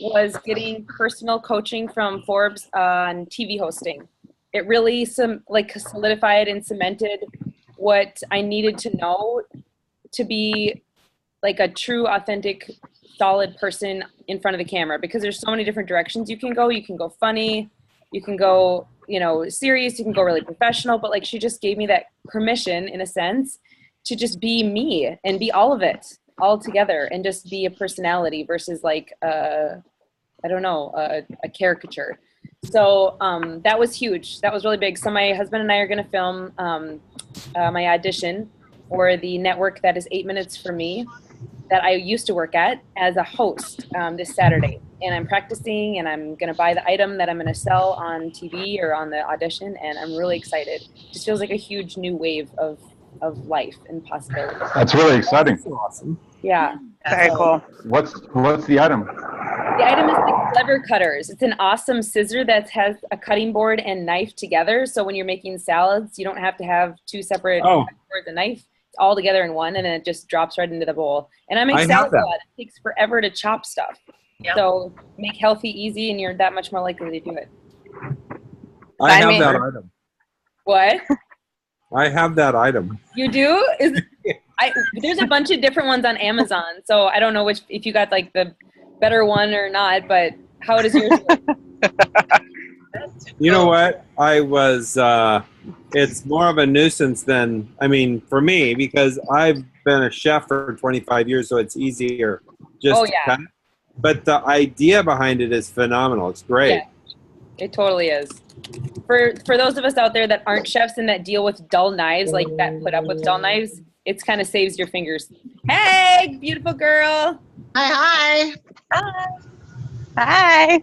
was getting personal coaching from Forbes on TV hosting. It really solidified and cemented what I needed to know to be like a true, authentic, solid person in front of the camera, because there's so many different directions you can go. You can go funny, you can go, serious, you can go really professional, but like she just gave me that permission in a sense to just be me and be all of it all together and just be a personality versus like, a caricature. So that was huge. That was really big. So my husband and I are going to film my audition for the network that is 8 Minutes for Me that I used to work at as a host this Saturday. And I'm practicing, and I'm going to buy the item that I'm going to sell on TV or on the audition, and I'm really excited. It just feels like a huge new wave of life and possibility. That's really exciting. That's awesome. Yeah. Very cool. What's the item? The item is the Clever Cutters. It's an awesome scissor that has a cutting board and knife together. So when you're making salads, you don't have to have two separate boards and knife. It's all together in one, and then it just drops right into the bowl. And I make salad a lot. It takes forever to chop stuff. Yep. So make healthy easy, and you're that much more likely to do it. I have that item. What? I have that item. You do? There's a bunch of different ones on Amazon, so I don't know if you got like the better one or not, but how does yours work? You know what? It's more of a nuisance than, for me, because I've been a chef for 25 years, so it's easier just to cut. But the idea behind it is phenomenal. It's great. Yeah, it totally is. For those of us out there that aren't chefs and that deal with dull knives, like that put up with dull knives, it kind of saves your fingers. Hey, beautiful girl. Hi. Hi.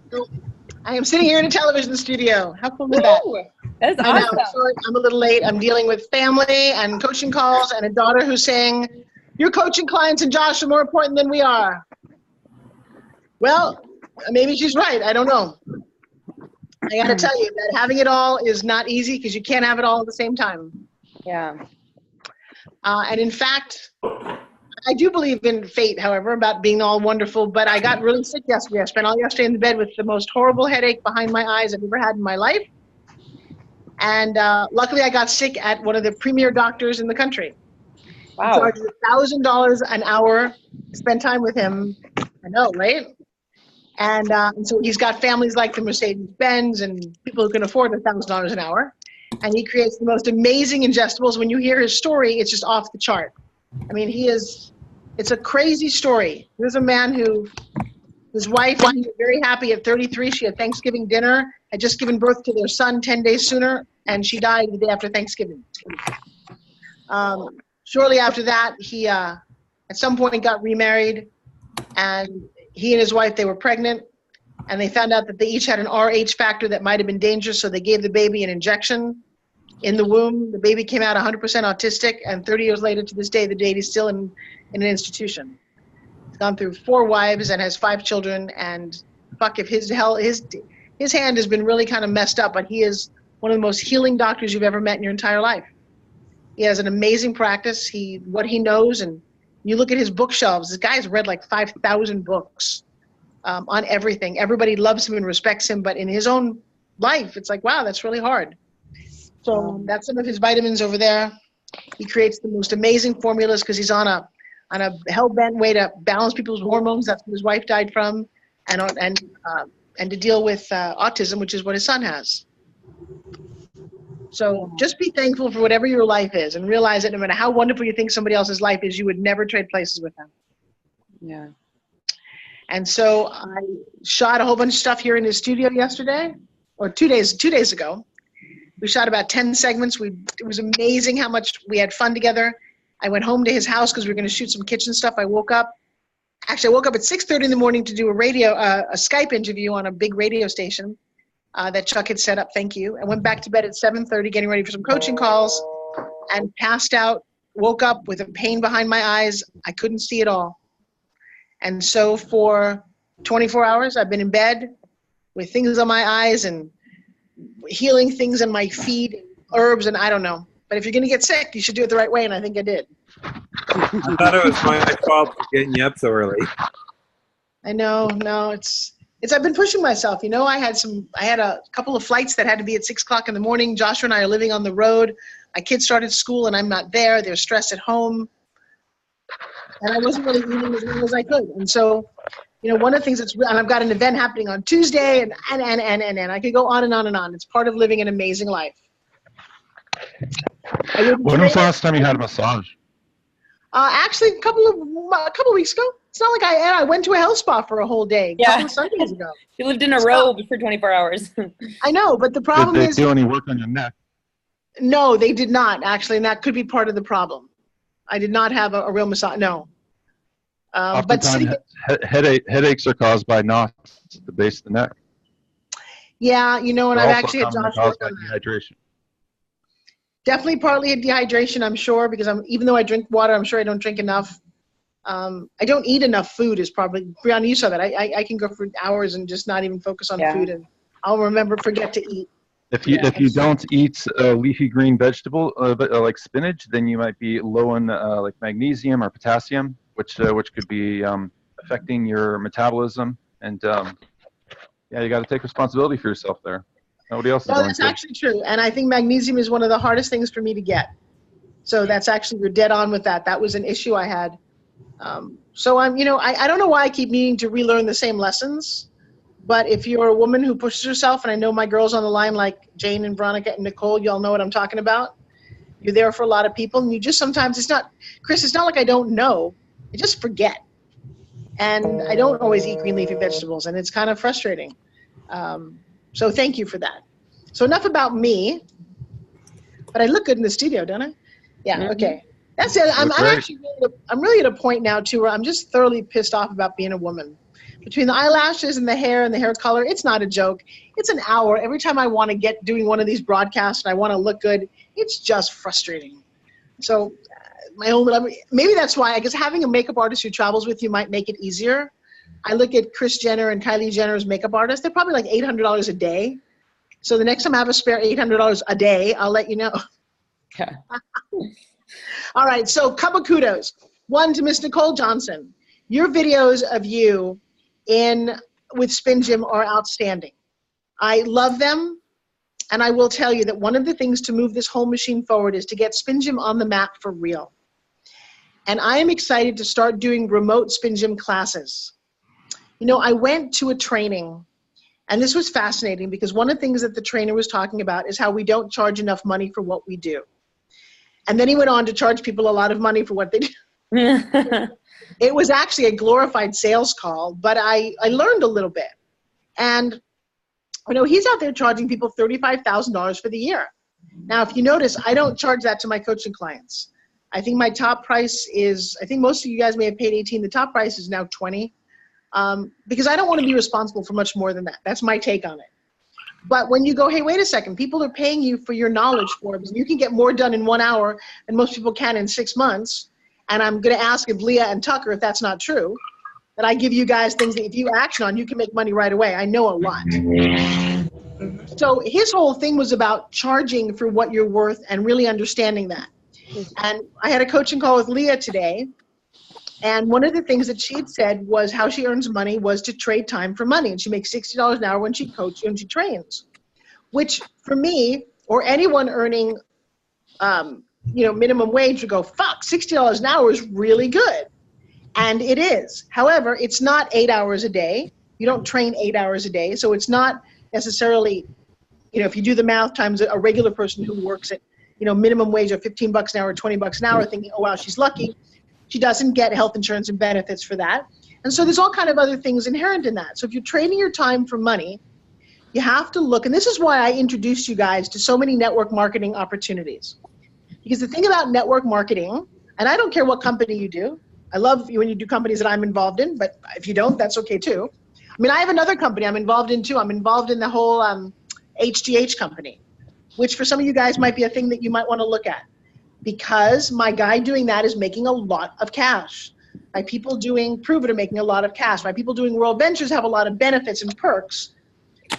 I am sitting here in a television studio. How cool is that? That's awesome. Sorry, I'm a little late. I'm dealing with family and coaching calls and a daughter who's saying, your coaching clients and Josh are more important than we are. Well, maybe she's right. I don't know. I got to tell you that having it all is not easy because you can't have it all at the same time. Yeah. And in fact, I do believe in fate, however, about being all wonderful, but I got really sick yesterday. I spent all yesterday in the bed with the most horrible headache behind my eyes I've ever had in my life. And luckily I got sick at one of the premier doctors in the country. Wow. He charges $1,000 an hour to spend time with him. I know, right? And so he's got families like the Mercedes-Benz and people who can afford $1,000 an hour. And he creates the most amazing ingestibles. When you hear his story, it's just off the chart. I mean, it's a crazy story. There's a man who, his wife, he was very happy at 33. She had Thanksgiving dinner, had just given birth to their son 10 days sooner, and she died the day after Thanksgiving. Shortly after that, he at some point got remarried, and he and his wife, they were pregnant, and they found out that they each had an Rh factor that might have been dangerous, so they gave the baby an injection in the womb. The baby came out 100% autistic, and 30 years later to this day, the baby's still in an institution. He's gone through 4 wives and has 5 children, and fuck if his hand has been really kind of messed up, but he is one of the most healing doctors you've ever met in your entire life. He has an amazing practice. What he knows, and you look at his bookshelves, this guy's read like 5,000 books on everything. Everybody loves him and respects him, but in his own life, it's like, wow, that's really hard. So that's some of his vitamins over there. He creates the most amazing formulas because he's on a hell-bent way to balance people's hormones. That's what his wife died from, and to deal with autism, which is what his son has. So just be thankful for whatever your life is, and realize that no matter how wonderful you think somebody else's life is, you would never trade places with them. Yeah. And so I shot a whole bunch of stuff here in his studio yesterday, or 2 days ago. We shot about 10 segments. It was amazing how much we had fun together. I went home to his house because we were going to shoot some kitchen stuff. I woke up at 6:30 in the morning to do a Skype interview on a big radio station that Chuck had set up. Thank you. I went back to bed at 7:30, getting ready for some coaching calls, and passed out. Woke up with a pain behind my eyes. I couldn't see it all. And so for 24 hours, I've been in bed with things on my eyes and healing things in my feet, and herbs, and I don't know. But if you're going to get sick, you should do it the right way, and I think I did. I thought it was my fault for getting you up so early. I know. No, it's I've been pushing myself. You know, I had a couple of flights that had to be at 6 o'clock in the morning. Joshua and I are living on the road. My kids started school and I'm not there. They're stressed at home. And I wasn't really eating as well as I could. And so, you know, one of the things and I've got an event happening on Tuesday and I could go on and on and on. It's part of living an amazing life. When was the last time you had a massage? Actually, a couple of weeks ago. It's not like I went to a health spa for a whole day. A couple of Sundays ago. You lived in a robe for 24 hours. I know, but the problem is. Did they do any work on your neck? No, they did not, actually, and that could be part of the problem. I did not have a real massage, no. Oftentimes, headaches are caused by knots at the base of the neck. Yeah, you know, and I've actually had Josh work on that. Dehydration. Definitely partly a dehydration, I'm sure, because even though I drink water, I'm sure I don't drink enough. I don't eat enough food is probably, Brianna, you saw that. I can go for hours and just not even focus on food, and I'll forget to eat. If you don't eat leafy green vegetable like spinach, then you might be low in like magnesium or potassium, which could be affecting your metabolism. And yeah, you got to take responsibility for yourself there. Nobody else is going to. That's actually true, and I think magnesium is one of the hardest things for me to get. So that's actually, you're dead on with that. That was an issue I had. So I'm, you know, I don't know why I keep needing to relearn the same lessons. But if you're a woman who pushes herself, and I know my girls on the line like Jane and Veronica and Nicole, you all know what I'm talking about. You're there for a lot of people, and you just sometimes, Chris, it's not like I don't know. I just forget. And I don't always eat green leafy vegetables, and it's kind of frustrating. So thank you for that. So enough about me. But I look good in the studio, don't I? Yeah, okay. That's it. I'm really at a point now, too, where I'm just thoroughly pissed off about being a woman. Between the eyelashes and the hair color, it's not a joke. It's an hour. Every time I want to get doing one of these broadcasts and I want to look good, it's just frustrating. So maybe that's why, I guess having a makeup artist who travels with you might make it easier. I look at Kris Jenner and Kylie Jenner's makeup artists. They're probably like $800 a day. So the next time I have a spare $800 a day, I'll let you know. Okay. All right, so couple kudos. One to Miss Nicole Johnson. Your videos of you with Spin Gym are outstanding. I love them, and I will tell you that one of the things to move this whole machine forward is to get Spin Gym on the map for real. And I am excited to start doing remote Spin Gym classes. You know, I went to a training, and this was fascinating because one of the things that the trainer was talking about is how we don't charge enough money for what we do. And then he went on to charge people a lot of money for what they do. It was actually a glorified sales call, but I learned a little bit. And, you know, he's out there charging people $35,000 for the year. Now, if you notice, I don't charge that to my coaching clients. I think my top price is, I think most of you guys may have paid 18. The top price is now 20, because I don't want to be responsible for much more than that. That's my take on it. But when you go, hey, wait a second, people are paying you for your knowledge, Forbes. You can get more done in 1 hour than most people can in 6 months. And I'm going to ask if Leah and Tucker, if that's not true, that I give you guys things that if you action on, you can make money right away. I know a lot. So his whole thing was about charging for what you're worth and really understanding that. And I had a coaching call with Leah today. And one of the things that she had said was how she earns money was to trade time for money. And she makes $60 an hour when she coaches and she trains, which for me or anyone earning, you know, minimum wage would go, fuck, $60 an hour is really good. And it is. However, it's not 8 hours a day. You don't train 8 hours a day. So it's not necessarily, you know, if you do the math times a regular person who works at, you know, minimum wage of $15 an hour, $20 an hour, thinking, oh, wow, she's lucky. She doesn't get health insurance and benefits for that. And so there's all kind of other things inherent in that. So if you're trading your time for money, you have to look, and this is why I introduced you guys to so many network marketing opportunities. Because the thing about network marketing, and I don't care what company you do. I love you when you do companies that I'm involved in, but if you don't, that's okay too. I mean, I have another company I'm involved in too. I'm involved in the whole HGH company, which for some of you guys might be a thing that you might want to look at. Because my guy doing that is making a lot of cash. My people doing Prove It are making a lot of cash. My people doing World Ventures have a lot of benefits and perks,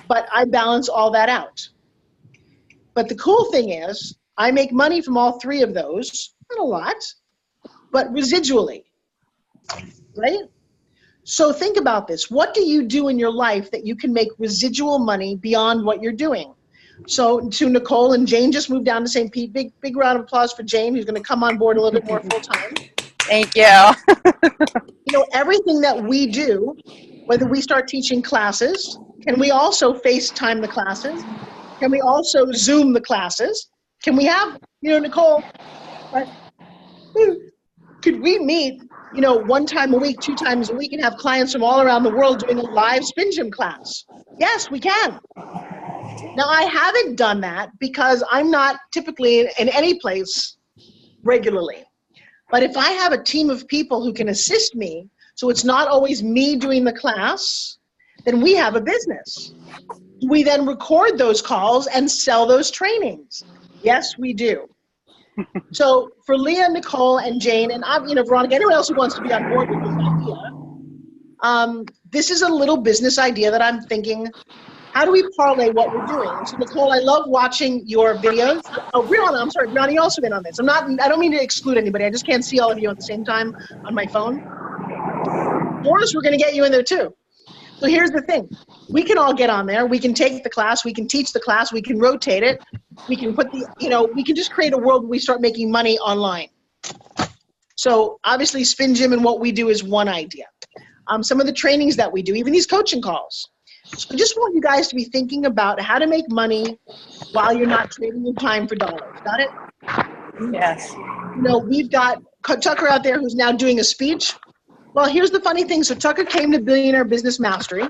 but I balance all that out. But the cool thing is I make money from all three of those, not a lot, but residually, right? So think about this. What do you do in your life that you can make residual money beyond what you're doing? So to Nicole, and Jane just moved down to St. Pete. Big round of applause for Jane, who's going to come on board a little bit more full time. Thank you. You know, everything that we do, whether we start teaching classes, can we also FaceTime the classes? Can we also Zoom the classes? Can we have, you know, Nicole, could we meet, you know, 1 time a week, 2 times a week, and have clients from all around the world doing a live spin gym class? Yes, we can. Now, I haven't done that because I'm not typically in any place regularly. But if I have a team of people who can assist me, so it's not always me doing the class, then we have a business. We then record those calls and sell those trainings. Yes, we do. So for Leah, Nicole, and Jane, and you know, Veronica, anyone else who wants to be on board with this idea, this is a little business idea that I'm thinking, how do we parlay what we're doing? And so Nicole, I love watching your videos. Oh, Brianna, I'm sorry, Brianna, you also been on this. I don't mean to exclude anybody. I just can't see all of you at the same time on my phone. Doris, we're gonna get you in there too. So here's the thing. We can all get on there. We can take the class. We can teach the class. We can rotate it. We can put the, you know, we can just create a world where we start making money online. So obviously Spin Gym and what we do is one idea. Some of the trainings that we do, even these coaching calls. So I just want you guys to be thinking about how to make money while you're not trading your time for dollars. Got it? Yes. You know, we've got Tucker out there who's now doing a speech. Well, here's the funny thing. So Tucker came to Billionaire Business Mastery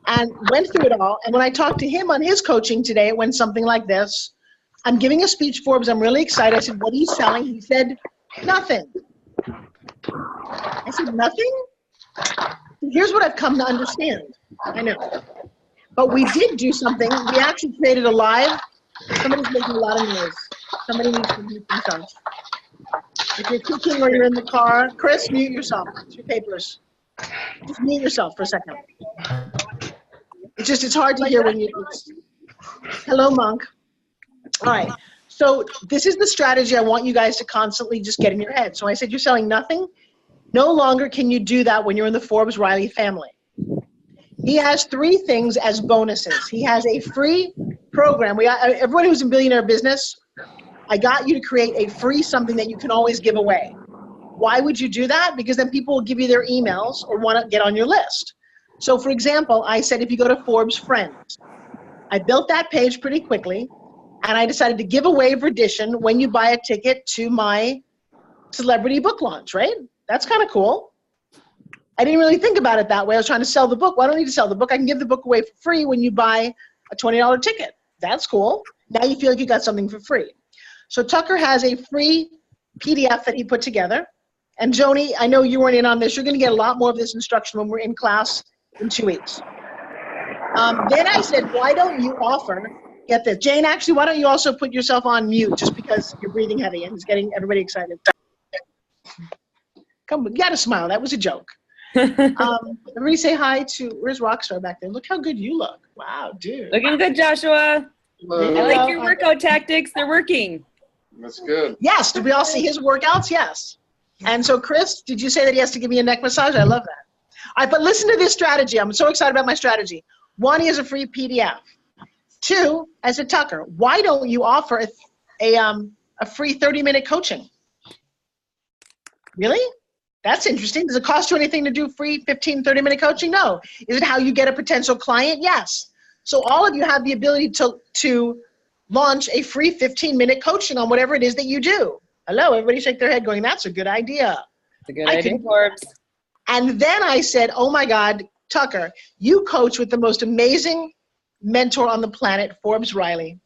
and went through it all. And when I talked to him on his coaching today, it went something like this. I'm giving a speech, Forbes. I'm really excited. I said, what are you selling? He said, nothing. I said, nothing? Here's what I've come to understand. I know. But we did do something. We actually created a live. Somebody's making a lot of noise. Somebody needs to mute themselves. If you're cooking or you're in the car, Chris, mute yourself. It's your papers. Just mute yourself for a second. It's hard to hear when you. Hello, Monk. All right. So this is the strategy I want you guys to constantly just get in your head. So I said you're selling nothing. No longer can you do that when you're in the Forbes Riley family. He has 3 things as bonuses. He has a free program. Everybody who's in Billionaire Business, I got you to create a free something that you can always give away. Why would you do that? Because then people will give you their emails or want to get on your list. So for example, I said if you go to Forbes Friends, I built that page pretty quickly, and I decided to give away Verdition when you buy a ticket to my celebrity book launch, right? That's kind of cool. I didn't really think about it that way. I was trying to sell the book. Well, I don't need to sell the book. I can give the book away for free when you buy a $20 ticket. That's cool. Now you feel like you got something for free. So Tucker has a free PDF that he put together. And Joni, I know you weren't in on this. You're going to get a lot more of this instruction when we're in class in 2 weeks. Then I said, why don't you offer, get this, Jane, actually, why don't you also put yourself on mute just because you're breathing heavy and it's getting everybody excited. Come, you got to smile. That was a joke. Everybody say hi to, where's Rockstar back there? Look how good you look. Wow, dude. Looking good, Joshua. Hello. I like your workout tactics. They're working. That's good. Yes. Did we all see his workouts? Yes. And so, Chris, did you say that he has to give me a neck massage? I love that. All right, but listen to this strategy. I'm so excited about my strategy. 1, he has a free PDF. 2, I said, Tucker, why don't you offer a free 30-minute coaching? Really? That's interesting. Does it cost you anything to do free 15, 30-minute coaching? No. Is it how you get a potential client? Yes. So all of you have the ability to launch a free 15-minute coaching on whatever it is that you do. Hello, everybody shake their head going, that's a good idea. It's a good idea, Forbes. And then I said, oh my God, Tucker, you coach with the most amazing mentor on the planet, Forbes Riley.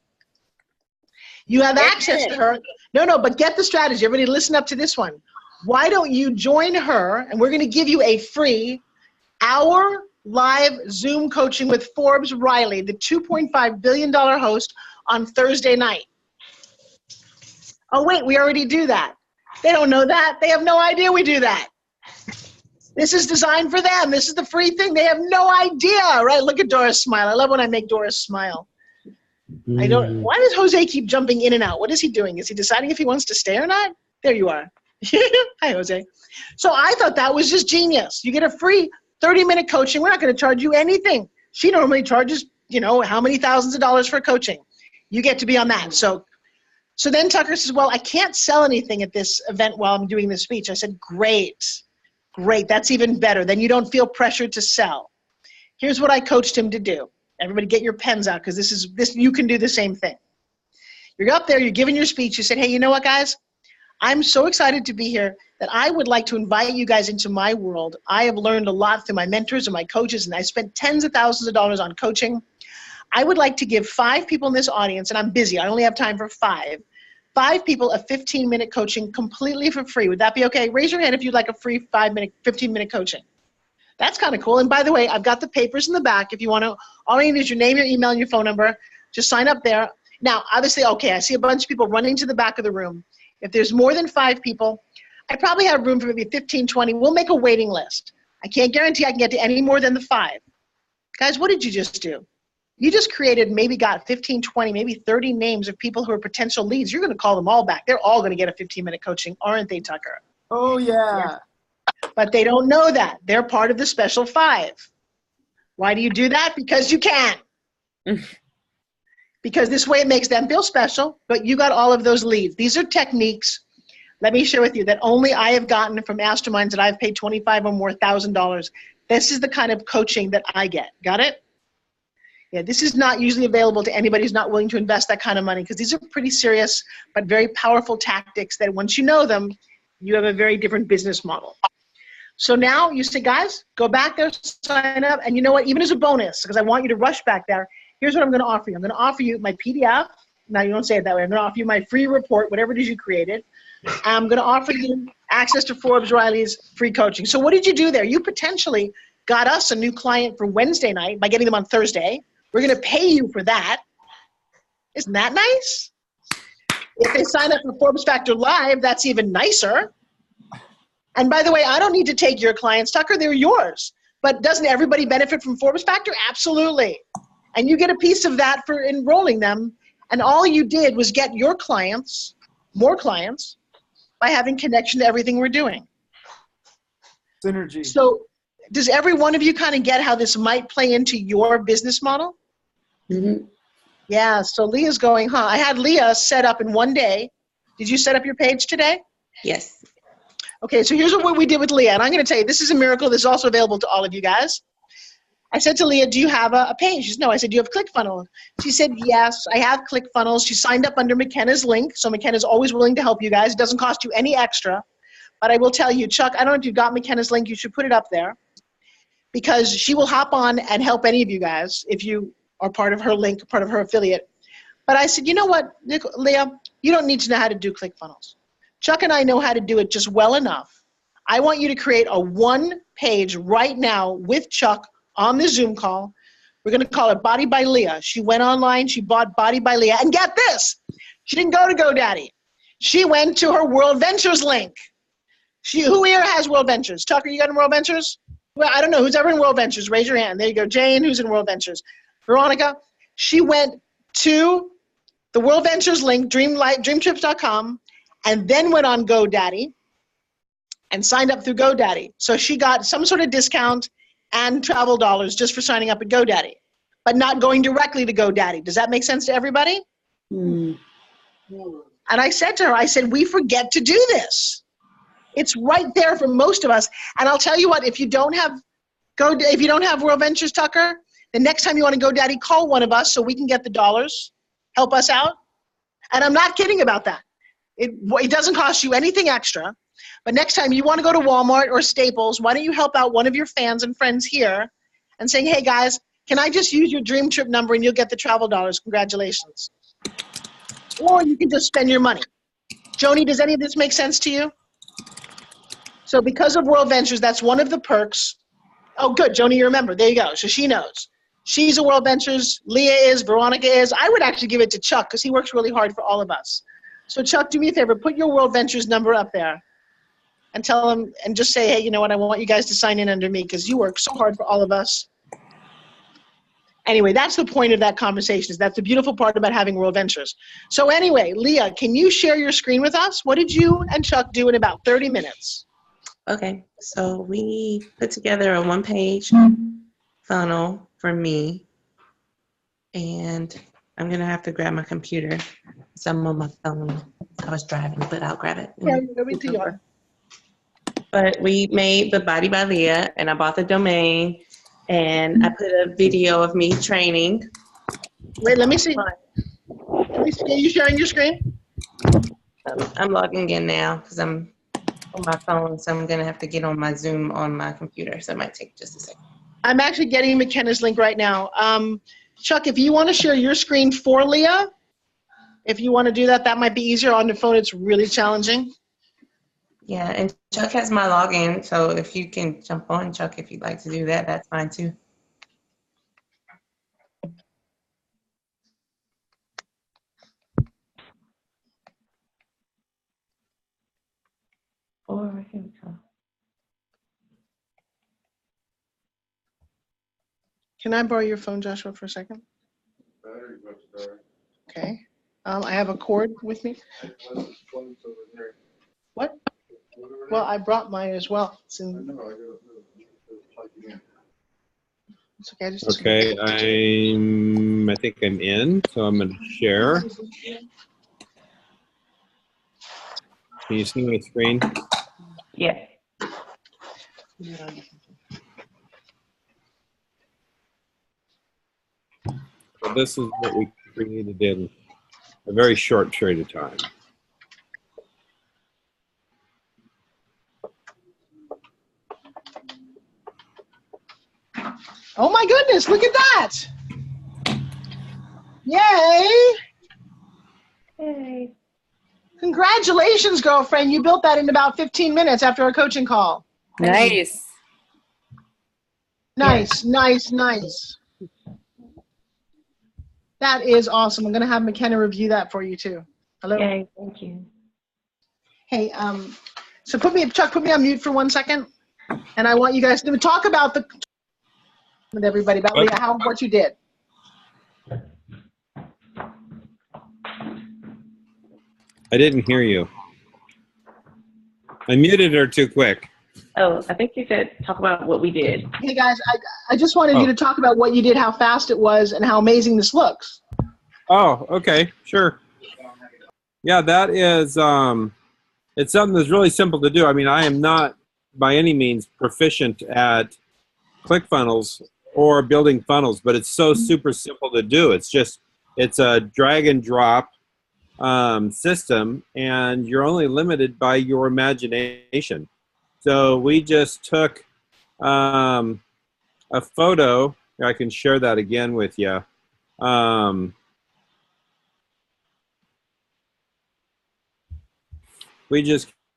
You have access to her. No, but get the strategy. Everybody listen up to this one. Why don't you join her, and we're going to give you a free hour live Zoom coaching with Forbes Riley, the $2.5 billion host, on Thursday night. Oh, wait, we already do that. They don't know that. They have no idea we do that. This is designed for them. This is the free thing. They have no idea, right? Look at Doris smile. I love when I make Doris smile. Why does Jose keep jumping in and out? What is he doing? Is he deciding if he wants to stay or not? There you are. Hi, Jose. So I thought that was just genius. You get a free 30-minute coaching. We're not going to charge you anything. She normally charges, how many thousands of dollars for coaching. You get to be on that. So then Tucker says, well, I can't sell anything at this event while I'm doing this speech. I said, great. That's even better. Then you don't feel pressured to sell. Here's what I coached him to do. Everybody get your pens out because this you can do the same thing. You're up there, you're giving your speech. You said, hey, you know what, guys? I'm so excited to be here that I would like to invite you guys into my world. I have learned a lot through my mentors and my coaches, and I spent tens of thousands of dollars on coaching. I would like to give 5 people in this audience, and I'm busy. I only have time for 5 people a 15-minute coaching completely for free. Would that be okay? Raise your hand if you'd like a free 15-minute coaching. That's kind of cool. And by the way, I've got the papers in the back. If you want to, all you need is your name, your email, and your phone number. Just sign up there. Now, obviously, okay, I see a bunch of people running to the back of the room. If there's more than 5 people, I probably have room for maybe 15, 20. We'll make a waiting list. I can't guarantee I can get to any more than the 5. Guys, what did you just do? You just got 15, 20, maybe 30 names of people who are potential leads. You're going to call them all back. They're all going to get a 15-minute coaching, aren't they, Tucker? Oh, yeah. But they don't know that. They're part of the special 5. Why do you do that? Because you can. Because this way it makes them feel special, but you got all of those leads. These are techniques, let me share with you, that only I have gotten from masterminds that I've paid $25,000 or more. This is the kind of coaching that I get. Got it? Yeah, this is not usually available to anybody who's not willing to invest that kind of money, because these are pretty serious but very powerful tactics that once you know them, you have a very different business model. So now you say, guys, go back there, sign up, and you know what, even as a bonus, because I want you to rush back there, here's what I'm going to offer you. I'm going to offer you my PDF. Now, you don't say it that way. I'm going to offer you my free report, whatever it is you created. I'm going to offer you access to Forbes Riley's free coaching. So what did you do there? You potentially got us a new client for Wednesday night by getting them on Thursday. We're going to pay you for that. Isn't that nice? If they sign up for Forbes Factor Live, that's even nicer. And by the way, I don't need to take your clients, Tucker. They're yours. But doesn't everybody benefit from Forbes Factor? Absolutely. And you get a piece of that for enrolling them. And all you did was get your clients, more clients, by having connection to everything we're doing. Synergy. So does every one of you kind of get how this might play into your business model? Mm-hmm. Yeah, so Leah's going, I had Leah set up in one day. Did you set up your page today? Yes. Okay, so here's what we did with Leah. And I'm going to tell you, this is a miracle. This is also available to all of you guys. I said to Leah, do you have a page? She said, no. I said, do you have ClickFunnels? She said, yes, I have ClickFunnels. She signed up under McKenna's link. So McKenna's always willing to help you guys. It doesn't cost you any extra. But I will tell you, Chuck, I don't know if you've got McKenna's link. You should put it up there, because she will hop on and help any of you guys if you are part of her link, part of her affiliate. But I said, you know what, Leah, you don't need to know how to do ClickFunnels. Chuck and I know how to do it just well enough. I want you to create a 1-page right now with Chuck on the Zoom call. We're going to call it Body by Leah. She went online, she bought Body by Leah, and get this, she didn't go to GoDaddy. She went to her World Ventures link. Who here has World Ventures? Tucker, you got in World Ventures? Well, I don't know. Who's ever in World Ventures? Raise your hand. There you go. Jane, who's in World Ventures? Veronica, she went to the World Ventures link, dreamtrips.com, and then went on GoDaddy and signed up through GoDaddy. So she got some sort of discount and travel dollars just for signing up at GoDaddy, but not going directly to GoDaddy. Does that make sense to everybody? Mm. And I said to her, I said, we forget to do this. It's right there for most of us. And I'll tell you what, if you don't have World Ventures, Tucker, the next time you want to GoDaddy, call one of us so we can get the dollars. Help us out. And I'm not kidding about that. It doesn't cost you anything extra. But next time you want to go to Walmart or Staples, why don't you help out one of your fans and friends here and saying, hey guys, can I just use your dream trip number and you'll get the travel dollars? Congratulations. Or you can just spend your money. Joni, does any of this make sense to you? So because of World Ventures, that's one of the perks. Oh, good. Joni, you remember. There you go. So she knows. She's a World Ventures. Leah is. Veronica is. I would actually give it to Chuck because he works really hard for all of us. So Chuck, do me a favor. Put your World Ventures number up there and tell him and just say, hey, you know what? I want you guys to sign in under me because you work so hard for all of us. Anyway, that's the point of that conversation. That's the beautiful part about having World Ventures. So anyway, Leah, can you share your screen with us? What did you and Chuck do in about 30 minutes? Okay, so we put together a one-page funnel for me, and I'm gonna have to grab my computer because I'm on my phone. I was driving, but I'll grab it. Yeah, let me see. But we made the Body by Leah, and I bought the domain, and I put a video of me training. Wait, let me see. Are you sharing your screen? I'm logging in now because I'm on my phone, so I'm gonna have to get on my Zoom on my computer, so it might take just a second. I'm actually getting McKenna's link right now. Chuck, if you want to share your screen for Leah, if you want to do that, that might be easier. On the phone, it's really challenging. Yeah, and Chuck has my login, so if you can jump on, Chuck, if you'd like to do that, that's fine too. Or here we go. Can I borrow your phone, Joshua, for a second? Okay. I have a cord with me. What? Well, I brought mine as well. It's okay. Okay, I think I'm in, so I'm going to share. Can you see my screen? Yeah. So this is what we created in a very short period of time. Oh my goodness, look at that. Yay. Hey. Congratulations, girlfriend. You built that in about 15 minutes after our coaching call. Nice. Nice, nice, nice. That is awesome. I'm going to have McKenna review that for you too. Hello. Yay, thank you. Hey, so Chuck, put me on mute for 1 second. And I want you guys to talk about with everybody about Leah, what you did. I didn't hear you. I muted her too quick. Oh, I think you said talk about what we did. Hey guys, I just wanted you to talk about what you did, how fast it was, and how amazing this looks. Oh, okay, sure. Yeah, that is, it's something that's really simple to do. I mean, I am not by any means proficient at ClickFunnels or building funnels, but it's so super simple to do. It's a drag and drop system, and you're only limited by your imagination. So we just took a photo. I can share that again with you. Can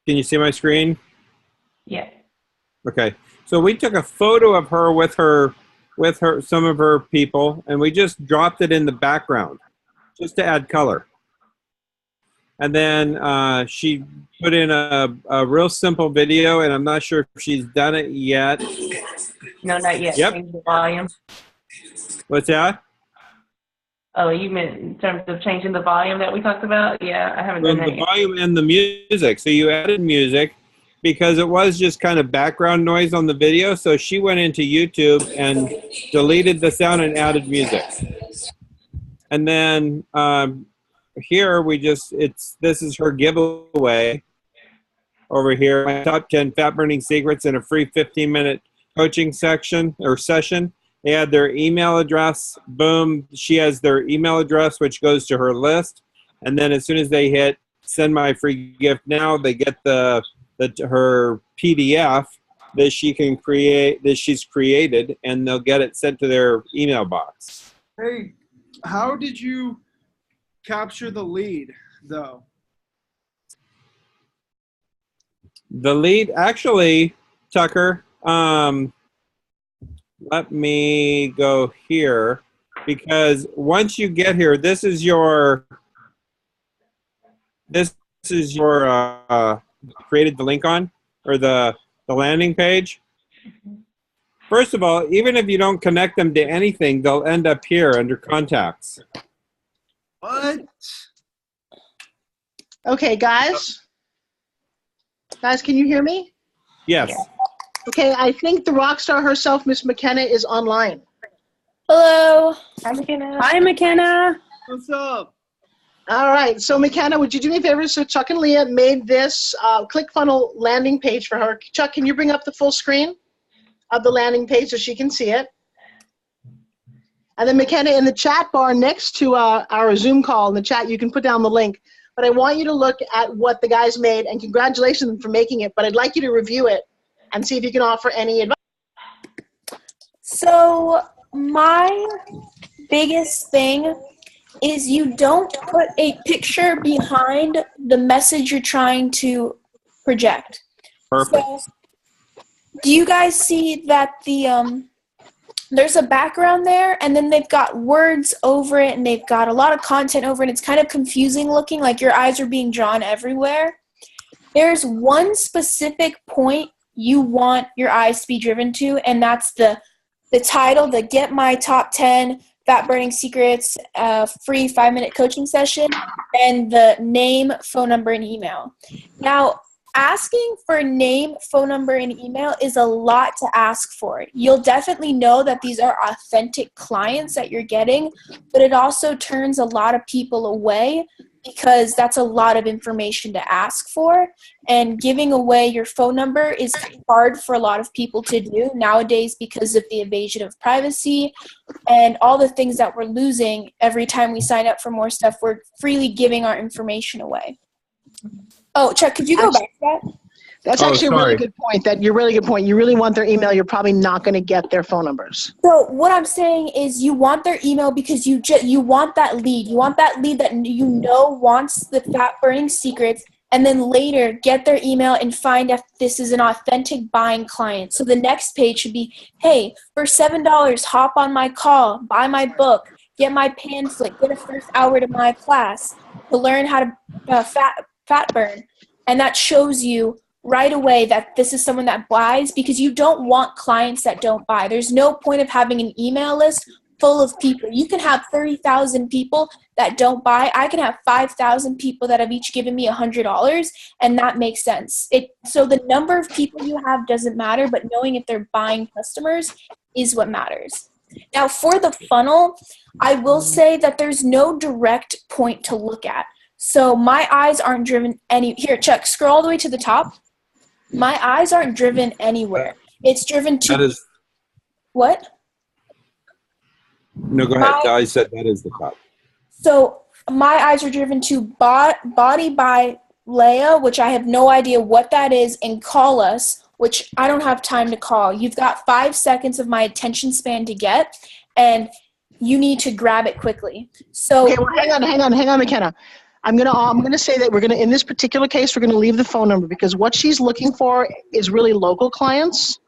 you see my screen? Yeah. Okay. So we took a photo of her with some of her people, and we just dropped it in the background just to add color. And then she put in a real simple video, and I'm not sure if she's done it yet. No, not yet. Yep. Change the volume. What's that? Oh, you meant in terms of changing the volume that we talked about? Yeah, I haven't done that The yet. volume and the music. So you added music because it was just kind of background noise on the video. So she went into YouTube and deleted the sound and added music. And then here this is her giveaway over here. My top 10 fat burning secrets in a free 15-minute coaching section or session. They had their email address. Boom. She has their email address, which goes to her list. And then as soon as they hit send my free gift now, they get her PDF that she's created, and they'll get it sent to their email box. Hey, how did you capture the lead, though? The lead, actually, Tucker, let me go here, because once you get here, this is your created the link on, or the landing page. First of all, even if you don't connect them to anything, they'll end up here under contacts. What? Okay, guys. Guys, can you hear me? Yes. Okay, I think the rock star herself, Miss McKenna, is online. Hello. Hi, McKenna. Hi, McKenna. What's up? All right, so McKenna, would you do me a favor? So Chuck and Leah made this ClickFunnels landing page for her. Chuck, can you bring up the full screen of the landing page so she can see it? And then McKenna, in the chat bar next to our Zoom call in the chat, you can put down the link. But I want you to look at what the guys made, and congratulations for making it. But I'd like you to review it and see if you can offer any advice. So my biggest thing is you don't put a picture behind the message you're trying to project. Perfect. So, do you guys see that there's a background there, and then they've got words over it, and they've got a lot of content over it. It's kind of confusing looking, like your eyes are being drawn everywhere. There's one specific point you want your eyes to be driven to, and that's the title, the Get My Top 10 Fat Burning Secrets free 5-minute coaching session, and the name, phone number, and email. Now, asking for name, phone number, and email is a lot to ask for. You'll definitely know that these are authentic clients that you're getting, but it also turns a lot of people away because that's a lot of information to ask for. And giving away your phone number is hard for a lot of people to do nowadays because of the invasion of privacy and all the things that we're losing every time we sign up for more stuff. We're freely giving our information away. Oh, Chuck, could you go back to that? That's actually a really good point. You really want their email. You're probably not going to get their phone numbers. So what I'm saying is you want their email because you want that lead. You want that lead that you know wants the fat burning secrets, and then later get their email and find if this is an authentic buying client. So the next page should be, hey, for $7, hop on my call, buy my book, get my pamphlet, get a first hour to my class to learn how to fat burn. And that shows you right away that this is someone that buys, because you don't want clients that don't buy. There's no point of having an email list full of people. You can have 30,000 people that don't buy. I can have 5,000 people that have each given me $100, and that makes sense. So the number of people you have doesn't matter, but knowing if they're buying customers is what matters. Now for the funnel, I will say that there's no direct point to look at. So my eyes aren't driven here, Chuck, scroll all the way to the top. My eyes aren't driven anywhere. It's driven to... That is... What? No, go ahead. I said that is the top. So my eyes are driven to Body by Leah, which I have no idea what that is, and Call Us, which I don't have time to call. You've got 5 seconds of my attention span to get, and you need to grab it quickly. So okay, well, hang on, McKenna. I'm gonna say that in this particular case, we're gonna leave the phone number because what she's looking for is really local clients,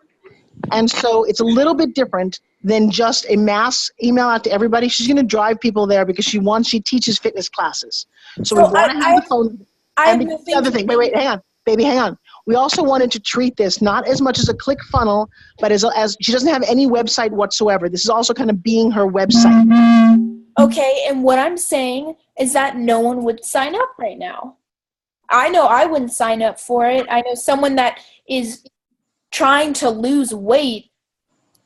and so it's a little bit different than just a mass email out to everybody. She's gonna drive people there because she teaches fitness classes. So we want to have the phone. And the other thing, wait, hang on, baby, hang on. We also wanted to treat this not as much as a ClickFunnels, but as she doesn't have any website whatsoever. This is also kind of being her website. Okay, and what I'm saying is that no one would sign up right now. I know I wouldn't sign up for it. I know someone that is trying to lose weight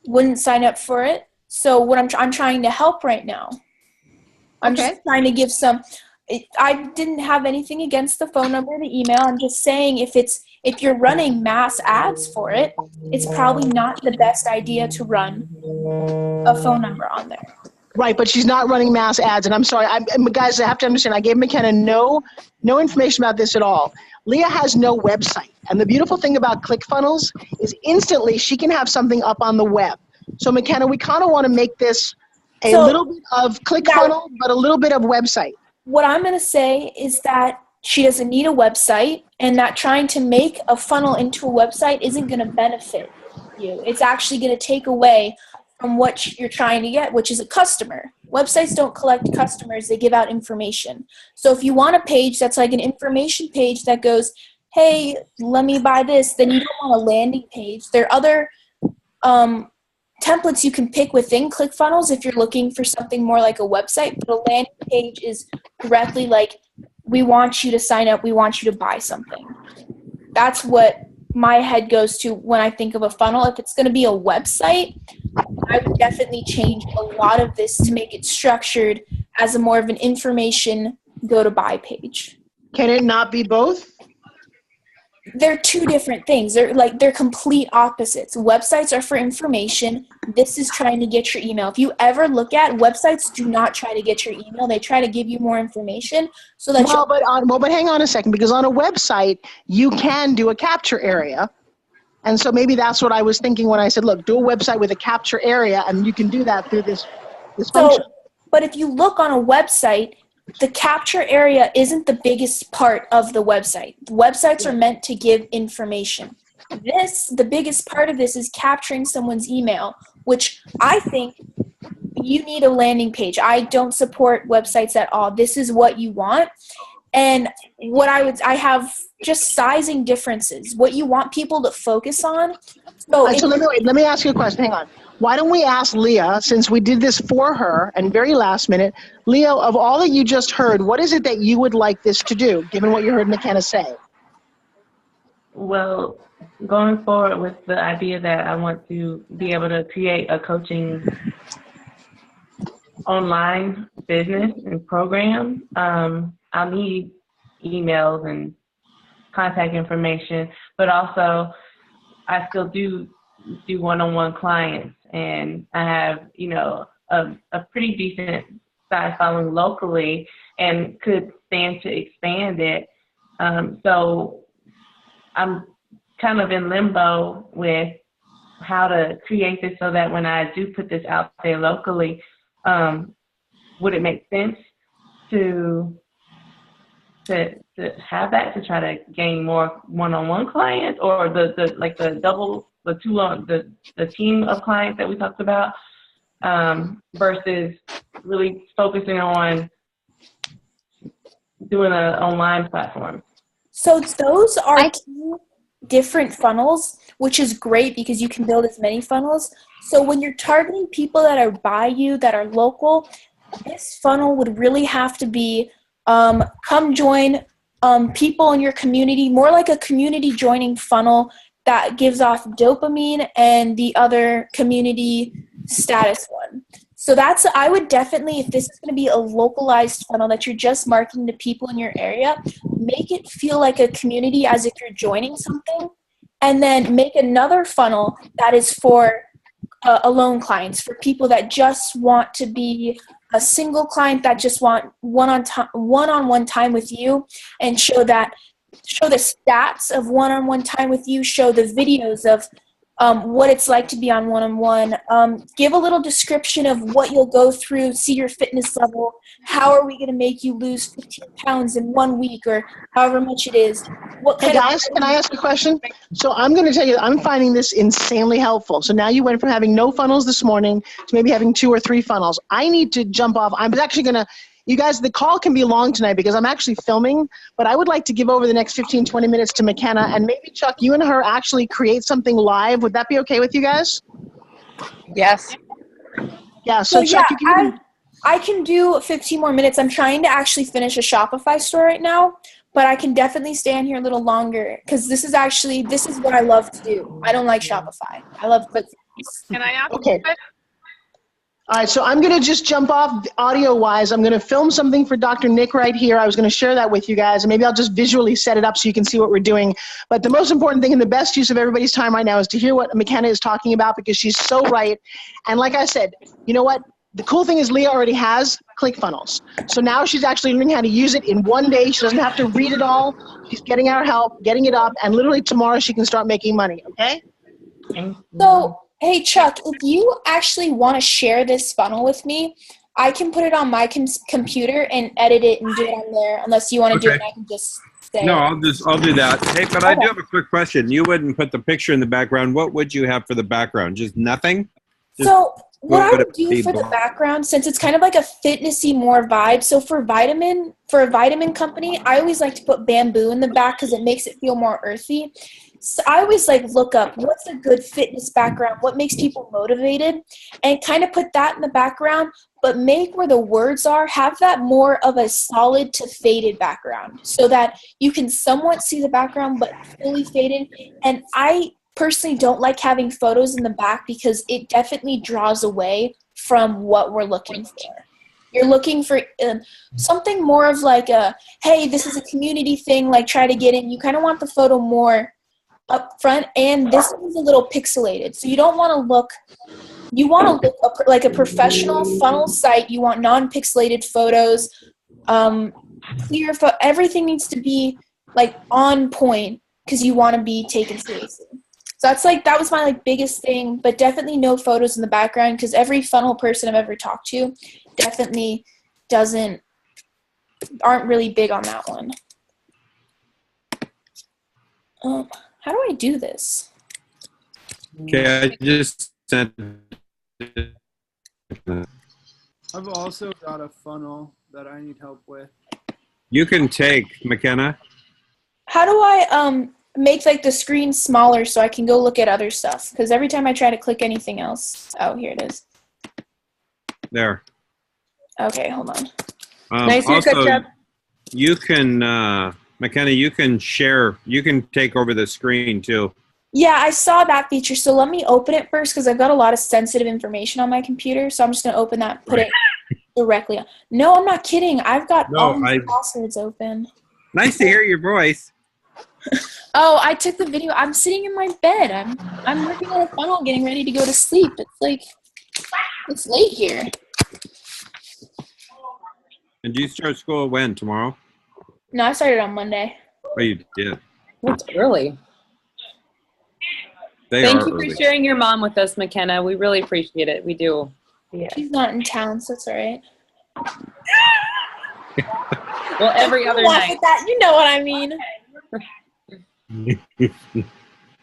wouldn't sign up for it. So what I'm trying to help right now. I'm just trying to give some. I didn't have anything against the phone number or the email. I'm just saying if you're running mass ads for it, it's probably not the best idea to run a phone number on there. Right, but she's not running mass ads, and I'm sorry, guys, I have to understand, I gave McKenna no information about this at all. Leah has no website, and the beautiful thing about ClickFunnels is instantly she can have something up on the web. So McKenna, we kind of want to make this a little bit of ClickFunnels, but a little bit of website. What I'm going to say is that she doesn't need a website, and that trying to make a funnel into a website isn't going to benefit you. It's actually going to take away from what you're trying to get, which is a customer. Websites don't collect customers, they give out information. So if you want a page that's like an information page that goes, hey, let me buy this, then you don't want a landing page. There are other templates you can pick within ClickFunnels if you're looking for something more like a website, but a landing page is directly like, we want you to sign up, we want you to buy something. That's what my head goes to when I think of a funnel. If it's going to be a website, I would definitely change a lot of this to make it structured as a more of an information go to buy page. Can it not be both? They're two different things. They're complete opposites. Websites are for information. This is trying to get your email. If you ever look at websites, do not try to get your email. They try to give you more information so that but hang on a second, because on a website you can do a capture area. And so maybe that's what I was thinking when I said, look, do a website with a capture area, and you can do that through this function. But if you look on a website, the capture area isn't the biggest part of the website. Websites are meant to give information. The biggest part of this is capturing someone's email, which I think you need a landing page. I don't support websites at all. This is what you want. And I have just sizing differences, what you want people to focus on. So let me ask you a question. Hang on. Why don't we ask Leah, since we did this for her and very last minute, Leah, of all that you just heard, what is it that you would like this to do, given what you heard McKenna say? Well, going forward with the idea that I want to be able to create a coaching online business and program, I'll need emails and contact information, but also I still do one-on-one clients, and I have, a pretty decent size following locally and could stand to expand it. So I'm kind of in limbo with how to create this so that when I do put this out there locally, would it make sense to have that, to try to gain more one-on-one clients, or the team of clients that we talked about, versus really focusing on doing an online platform? So those are two different funnels, which is great because you can build as many funnels. So when you're targeting people that are by you, that are local, this funnel would really have to be come join people in your community, more like a community joining funnel that gives off dopamine and the other community status one. So I would definitely, if this is going to be a localized funnel that you're just marketing to people in your area, make it feel like a community as if you're joining something, and then make another funnel that is for alone clients, for people that just want to be a single client, that just want one-on-one time with you, and show the stats of one-on-one time with you, show the videos of what it's like to be on one-on-one, give a little description of what you'll go through, see your fitness level, how are we going to make you lose 15 pounds in 1 week, or however much it is. Hey guys, can I ask a question? So I'm going to tell you, I'm finding this insanely helpful. So now you went from having no funnels this morning to maybe having 2 or 3 funnels. I need to jump off. I'm actually going to, you guys, the call can be long tonight because I'm actually filming, but I would like to give over the next 15, 20 minutes to McKenna, and maybe Chuck, you and her actually create something live. Would that be okay with you guys? Yes. Yeah, so Chuck, I can do 15 more minutes. I'm trying to actually finish a Shopify store right now, but I can definitely stay on here a little longer because this is what I love to do. I don't like Shopify. I love ClickFunnels. Can I ask? Okay. All right, so I'm going to just jump off audio-wise. I'm going to film something for Dr. Nick right here. I was going to share that with you guys, and maybe I'll just visually set it up so you can see what we're doing. But the most important thing and the best use of everybody's time right now is to hear what McKenna is talking about, because she's so right. And like I said, you know what? The cool thing is Leah already has ClickFunnels. So now she's actually learning how to use it in 1 day. She doesn't have to read it all. She's getting our help, getting it up, and literally tomorrow she can start making money, okay? So, hey, Chuck, if you actually want to share this funnel with me, I can put it on my computer and edit it and do it on there, unless you want to do it and I can just say No, it. I'll do that. Hey, but I do have a quick question. You wouldn't put the picture in the background. What would you have for the background? Just nothing? So what I would do for the background, since it's kind of like a fitnessy more vibe, so for a vitamin company, I always like to put bamboo in the back because it makes it feel more earthy. So I always like look up what's a good fitness background, what makes people motivated, and kind of put that in the background, but make where the words are, have that more of a solid to faded background so that you can somewhat see the background but fully faded. And I personally don't like having photos in the back because it definitely draws away from what we're looking for. You're looking for something more of like a, hey, this is a community thing, like try to get in. You kind of want the photo more up front, and this is a little pixelated. So you don't want to look, you want to look like a professional funnel site. You want non-pixelated photos, clear, everything needs to be like on point because you want to be taken seriously. So that's like, that was my like biggest thing, but definitely no photos in the background because every funnel person I've ever talked to definitely aren't really big on that one. How do I do this? Okay, I just sent. I've also got a funnel that I need help with. You can take, McKenna. How do I make like the screen smaller so I can go look at other stuff? Because every time I try to click anything else, oh, here it is. There. Okay, hold on. Nice haircut, Jeff. You can, McKenna, you can share, you can take over the screen too. Yeah, I saw that feature. So let me open it first because I've got a lot of sensitive information on my computer. So I'm just going to open that, put it directly on. No, I'm not kidding. I've got all these passwords open. Nice to hear your voice. Oh, I took the video. I'm sitting in my bed. I'm working on a funnel, getting ready to go to sleep. It's like, it's late here. And do you start school when? Tomorrow? No, I started on Monday. Oh, you did. That's early. Thank you for sharing your mom with us, McKenna. We really appreciate it. We do. Yeah. She's not in town, so it's all right. Well, every other night. At that. You know what I mean.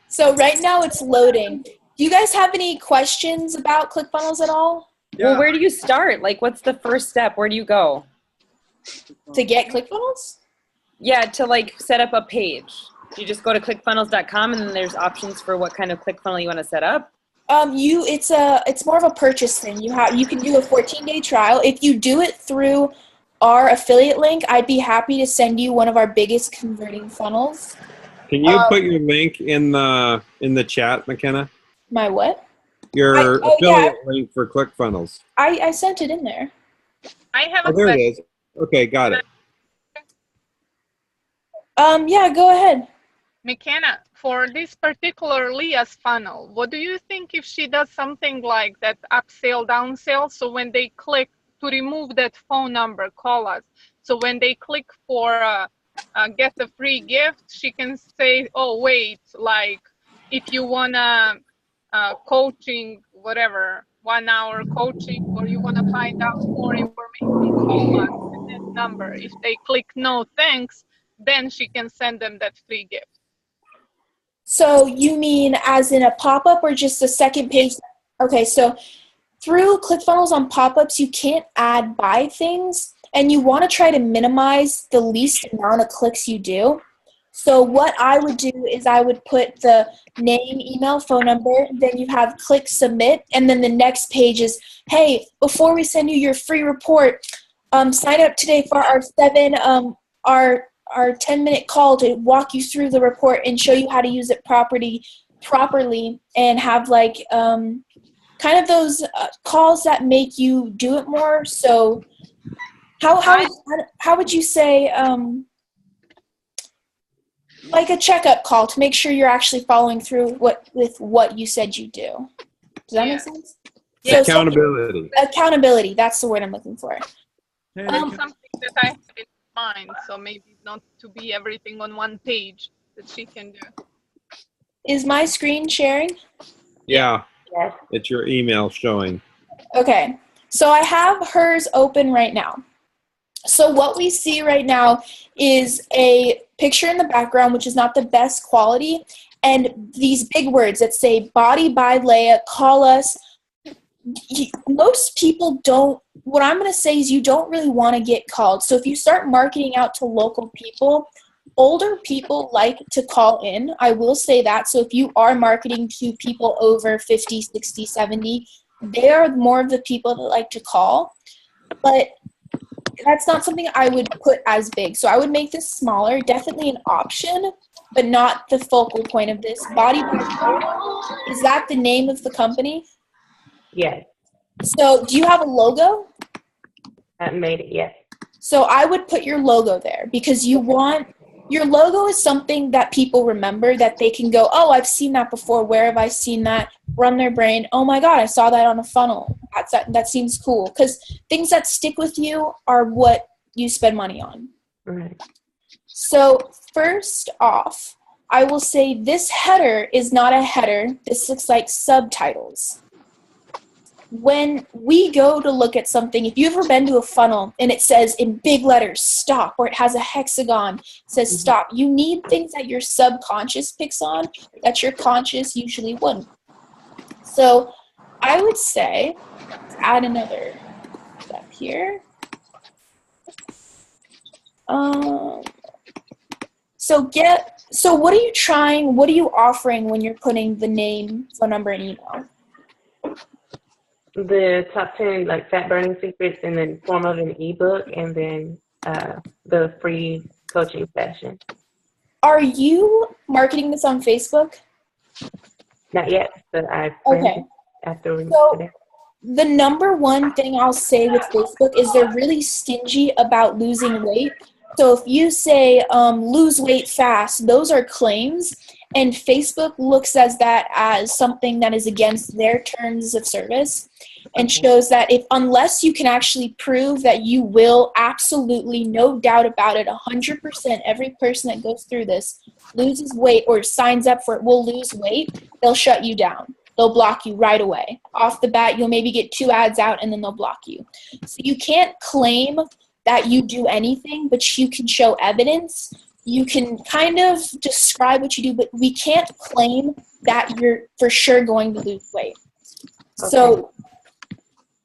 So right now it's loading. Do you guys have any questions about ClickFunnels at all? Yeah. Well, where do you start? Like, what's the first step? Where do you go? To get ClickFunnels? Yeah, to like set up a page. You just go to clickfunnels.com and then there's options for what kind of ClickFunnel you want to set up. It's more of a purchase thing. You can do a 14-day trial. If you do it through our affiliate link, I'd be happy to send you one of our biggest converting funnels. Can you put your link in the chat, McKenna? My what? Your affiliate link for ClickFunnels. I sent it in there. I have a There it question. is. Okay, got it. Yeah, go ahead. McKenna, for this particular Leah's funnel, what do you think if she does something like that upsell, downsell? So when they click to remove that phone number, call us. So when they click for get a free gift, she can say, oh, wait, like if you want coaching, whatever, 1 hour coaching, or you want to find out more information, call us at that number. If they click no, thanks, then she can send them that free gift. So you mean as in a pop-up or just a second page? Okay, so through ClickFunnels on pop-ups, you can't add buy things, and you want to try to minimize the least amount of clicks you do. So what I would do is I would put the name, email, phone number, then you have click submit, and then the next page is, hey, before we send you your free report, sign up today for our 10-minute call to walk you through the report and show you how to use it properly and have like kind of those calls that make you do it more. So how would you say like a checkup call to make sure you're actually following through with what you said you do? Does that make sense? Yeah. So Accountability. Accountability, that's the word I'm looking for. Hey, Something that I have in mind, so maybe not to be everything on one page that she can do. Is my screen sharing? Yeah. Yes. It's your email showing. Okay, so I have hers open right now. So what we see right now is a picture in the background, which is not the best quality, and these big words that say body by Leia, call us. Most people don't, what I'm going to say is you don't really want to get called. So if you start marketing out to local people, older people like to call in. I will say that. So if you are marketing to people over 50, 60, 70, they are more of the people that like to call. But that's not something I would put as big. So I would make this smaller, definitely an option, but not the focal point of this. Body by Photo, is that the name of the company? Yes. So do you have a logo? I made it, yes. So I would put your logo there because you want, your logo is something that people remember, that they can go, oh, I've seen that before. Where have I seen that? Run their brain. Oh my God, I saw that on a funnel. That seems cool. Because things that stick with you are what you spend money on. Right. So first off, I will say this header is not a header. This looks like subtitles. When we go to look at something, if you've ever been to a funnel and it says in big letters, stop, or it has a hexagon, it says stop, you need things that your subconscious picks on that your conscious usually wouldn't. So I would say, let's add another step here. So what are you trying, what are you offering when you're putting the name, phone number, and email? The top 10 like fat burning secrets in the form of an ebook, and then the free coaching session. Are you marketing this on Facebook? Not yet, but I Okay. after we So the number one thing I'll say with Facebook is they're really stingy about losing weight. So if you say lose weight fast, those are claims, and Facebook looks at that as something that is against their terms of service, and shows that unless you can actually prove that you will absolutely, no doubt about it, 100%, every person that goes through this loses weight or signs up for it will lose weight, they'll shut you down. They'll block you right away. Off the bat, you'll maybe get 2 ads out and then they'll block you. So you can't claim that you do anything, but you can show evidence. You can kind of describe what you do, but we can't claim that you're for sure going to lose weight. Okay. So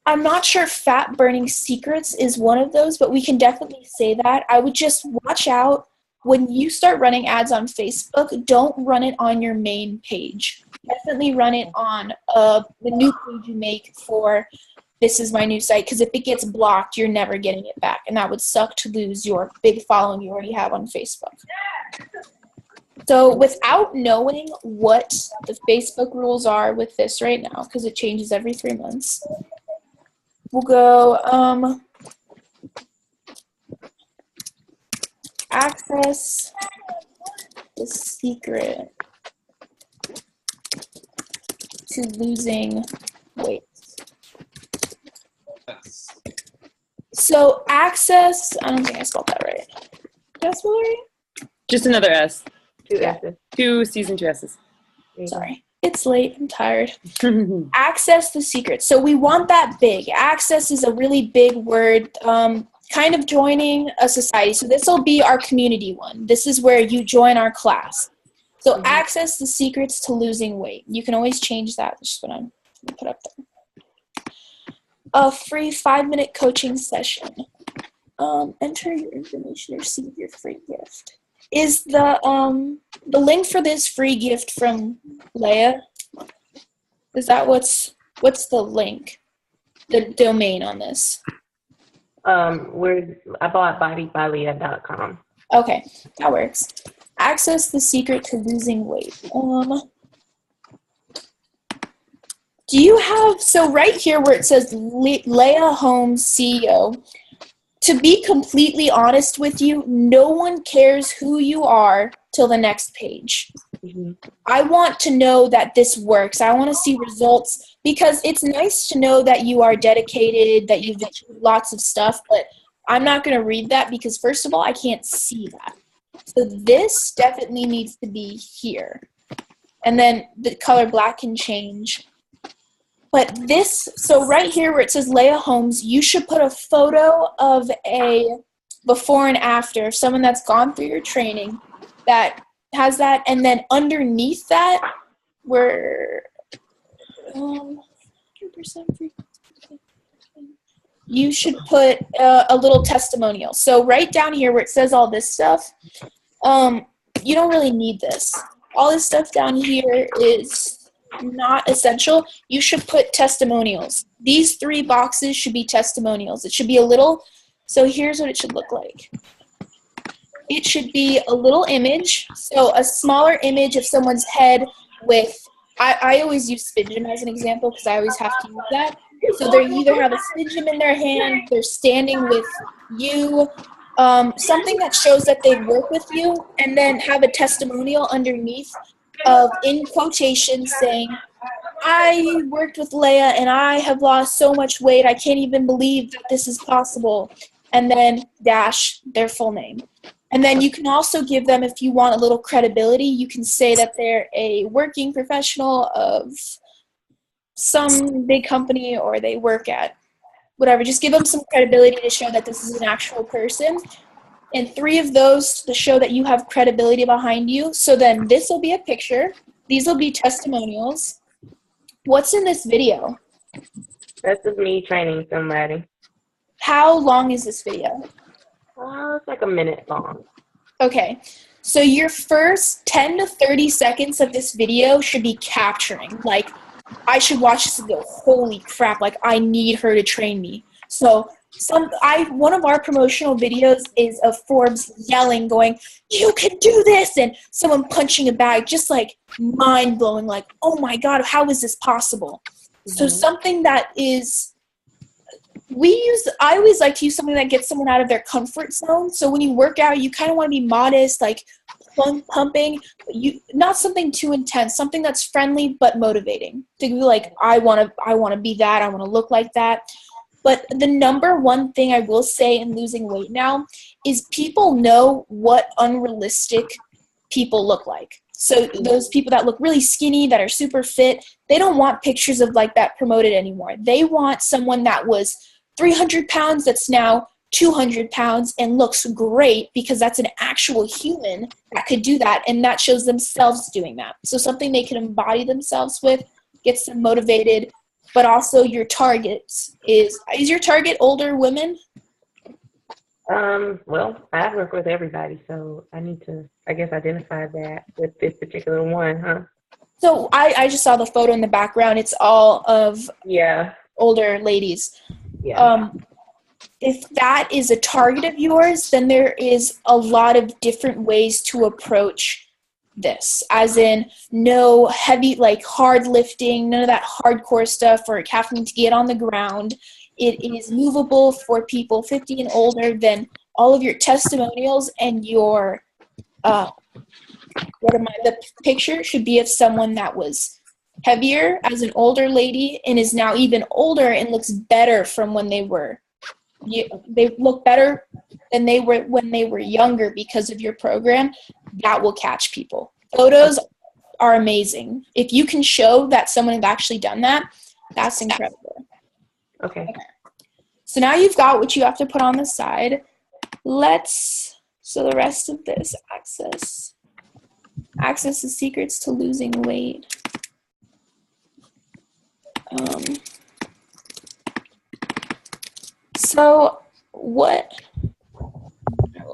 I'm not sure if fat burning secrets is one of those, but we can definitely say that. I would just watch out when you start running ads on Facebook, don't run it on your main page. Definitely run it on the new page you make for this is my new site, because if it gets blocked, you're never getting it back, and that would suck to lose your big following you already have on Facebook. So without knowing what the Facebook rules are with this right now, because it changes every 3 months, we'll go access the secret to losing weight. So access, I don't think I spelled that right. Did I spell it right? Just another S. 2 S's. 2 C's and 2 S's. Sorry. It's late. I'm tired. Access the secret. So we want that big. Access is a really big word. Kind of joining a society. So this will be our community one. This is where you join our class. So access the secrets to losing weight. You can always change that. That's what I'm going to put up there. A free 5-minute coaching session. Enter your information to receive your free gift. Is the link for this free gift from Leah? Is that what's the link? The domain on this? I bought bodybyleah.com. Okay, that works. Access the secret to losing weight. Do you have, so right here where it says Leah Holmes CEO, to be completely honest with you, no one cares who you are till the next page. I want to know that this works. I want to see results, because it's nice to know that you are dedicated, that you've achieved lots of stuff, but I'm not going to read that because, first of all, I can't see that. So this definitely needs to be here. And then the color black can change. But this, so right here where it says Leah Holmes, you should put a photo of a before and after, someone that's gone through your training that has that, and then underneath that, where 100% free. You should put a little testimonial. So right down here where it says all this stuff, You don't really need this. All this stuff down here is not essential. You should put testimonials. These 3 boxes should be testimonials. It should be a little, so here's what it should look like. It should be a little image, so a smaller image of someone's head with, I always use spinjum as an example because I always have to use that. So they either have a spinjum in their hand, they're standing with you, something that shows that they work with you, and then have a testimonial underneath of, in quotation, saying, I worked with Leia and I have lost so much weight, I can't even believe that this is possible, and then dash their full name. And then you can also give them, if you want a little credibility, you can say that they're a working professional of some big company or they work at whatever. Just give them some credibility to show that this is an actual person. And 3 of those to show that you have credibility behind you. So then this will be a picture. These will be testimonials. What's in this video? That's just me training somebody. How long is this video? It's like a minute long. Okay. So your first 10 to 30 seconds of this video should be capturing. Like, I should watch this and go, holy crap, like, I need her to train me. So one of our promotional videos is of Forbes yelling, going, you can do this, and someone punching a bag, just like mind-blowing, like, oh my God, how is this possible? Mm-hmm. So something that is, I always like to use something that gets someone out of their comfort zone. So when you work out, you kind of want to be modest, like pumping, not something too intense, something that's friendly but motivating. To be like, I want to be that, I want to look like that. But the number one thing I will say in losing weight now is people know what unrealistic people look like. So those people that look really skinny, that are super fit, they don't want pictures of like that promoted anymore. They want someone that was 300 pounds that's now 200 pounds and looks great, because that's an actual human that could do that, and that shows themselves doing that. So something they can embody themselves with, gets them motivated. But also your targets is your target older women? Well, I work with everybody, so I need to, I guess, identify that with this particular one, huh? So I just saw the photo in the background. It's all of older ladies. Yeah. If that is a target of yours, then there is a lot of different ways to approach this, as in no heavy, like hard lifting, none of that hardcore stuff or having to get on the ground. It is movable for people 50 and older. Then all of your testimonials and your the picture should be of someone that was heavier as an older lady and is now even older and looks better from when they were. They look better than they were when they were younger because of your program. That will catch people. Photos are amazing. If you can show that someone has actually done that, that's incredible. Okay. So now you've got what you have to put on the side. So the rest of this, access the secrets to losing weight. So what,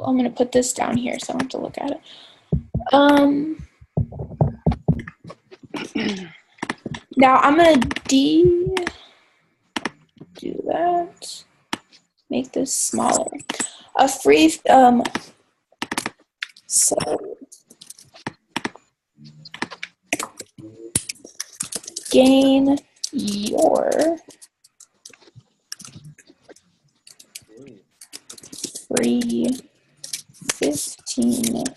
I'm going to put this down here so I don't have to look at it. Now I'm going to do that, make this smaller. A free, so gain your free 15-minute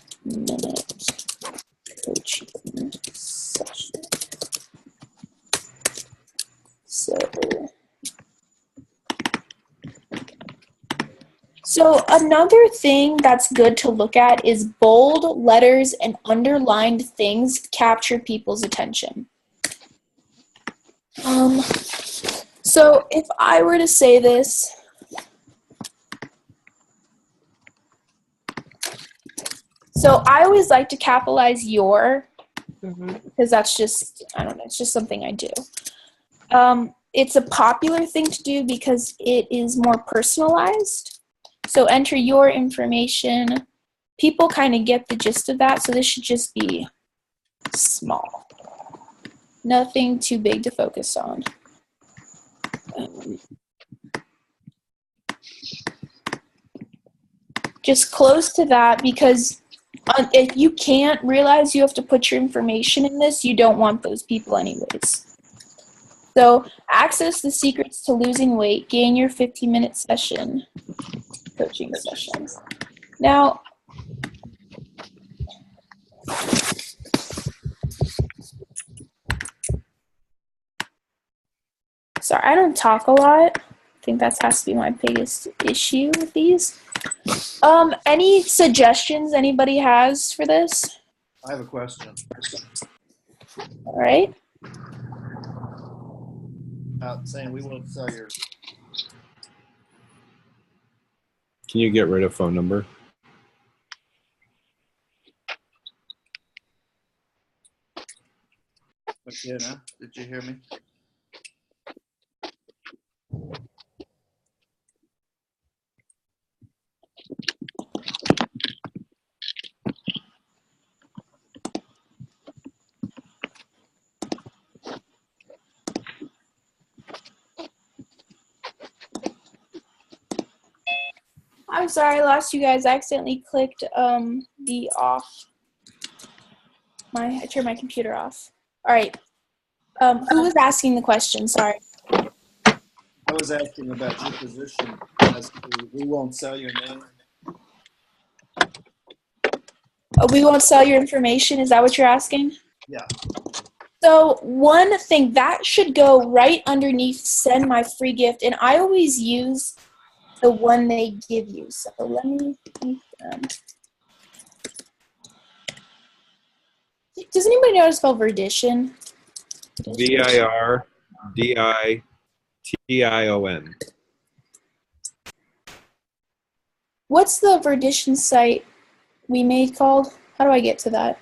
coaching session. So another thing that's good to look at is bold letters and underlined things capture people's attention. So if I were to say this, so I always like to capitalize your, because that's just, I don't know, it's just something I do. It's a popular thing to do because it is more personalized. So enter your information, people kind of get the gist of that, so this should just be small. Nothing too big to focus on. Just close to that, because if you can't realize you have to put your information in this, you don't want those people anyways. So access the secrets to losing weight, gain your 15-minute session, coaching sessions. Now, sorry, I don't talk a lot. I think that has to be my biggest issue with these. Any suggestions anybody has for this? I have a question. All right. Saying we won't sell your. Can you get rid of phone number? McKenna, did you hear me? I'm sorry, I lost you guys. I accidentally clicked the off. I turned my computer off. All right. Who was asking the question? Sorry. I was asking about your position as to we won't sell your name. Oh, we won't sell your information. Is that what you're asking? Yeah. So one thing that should go right underneath send my free gift, and I always use the one they give you. So let me does anybody know how to spell Verdition? VIRDITION. What's the Verdition site we made called? How do I get to that?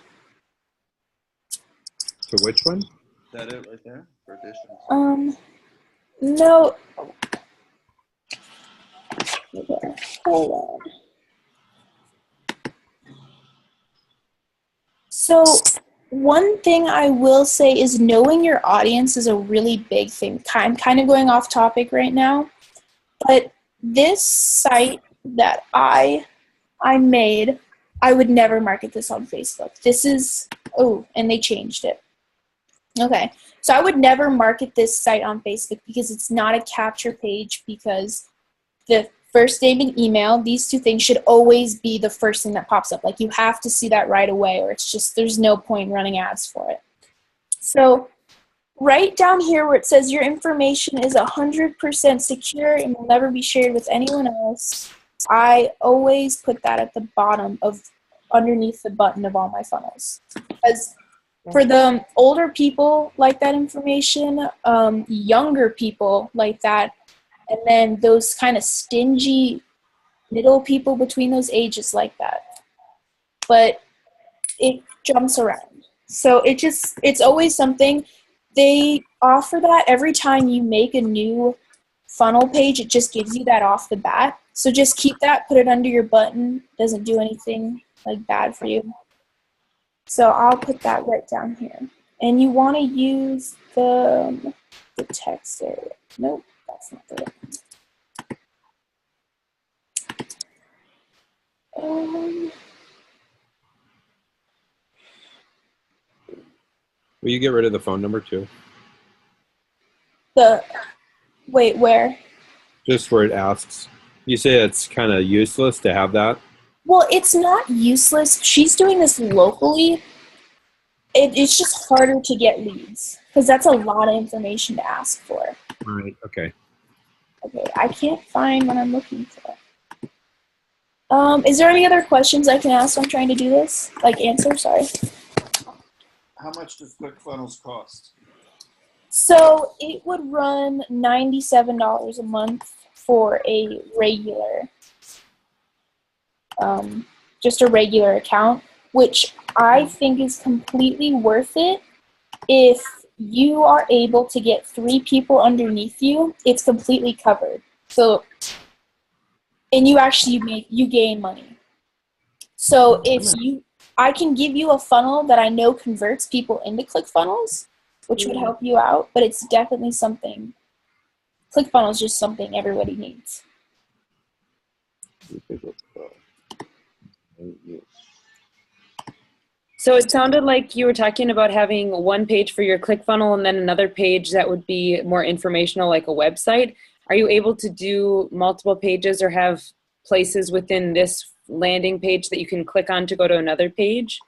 So which one? Is that it right there? Perdition. No. Hold on. So one thing I will say is knowing your audience is a really big thing. I'm kind of going off topic right now, but this site that I made, I would never market this on Facebook. This is, oh, and they changed it. Okay, so I would never market this site on Facebook because it's not a capture page, because the first name and email, these two things should always be the first thing that pops up. Like, you have to see that right away, or it's just, there's no point in running ads for it. So right down here where it says your information is 100% secure and will never be shared with anyone else, I always put that at the bottom of underneath the button of all my funnels. Because for the older people like that information, younger people like that, and then those kind of stingy middle people between those ages like that. But it jumps around. So it's always something. They offer that every time you make a new funnel page, it just gives you that off the bat. So just keep that, put it under your button. Doesn't do anything like bad for you. So I'll put that right down here. And you want to use the text area. Nope, that's not the right. Will you get rid of the phone number too? Wait, where? Just where it asks. You say it's kind of useless to have that? Well, it's not useless. She's doing this locally. It's just harder to get leads because that's a lot of information to ask for. Right, okay. Okay, I can't find what I'm looking for. Is there any other questions I can ask when I'm trying to do this? Like answer, sorry. How much does ClickFunnels cost? So it would run $97 a month for a regular, just a regular account, which I think is completely worth it. If you are able to get 3 people underneath you, it's completely covered. So, and you actually you gain money. So I can give you a funnel that I know converts people into ClickFunnels, which would help you out, but it's definitely something. ClickFunnels is just something everybody needs. So it sounded like you were talking about having one page for your ClickFunnel and then another page that would be more informational, like a website. Are you able to do multiple pages or have places within this landing page that you can click on to go to another page?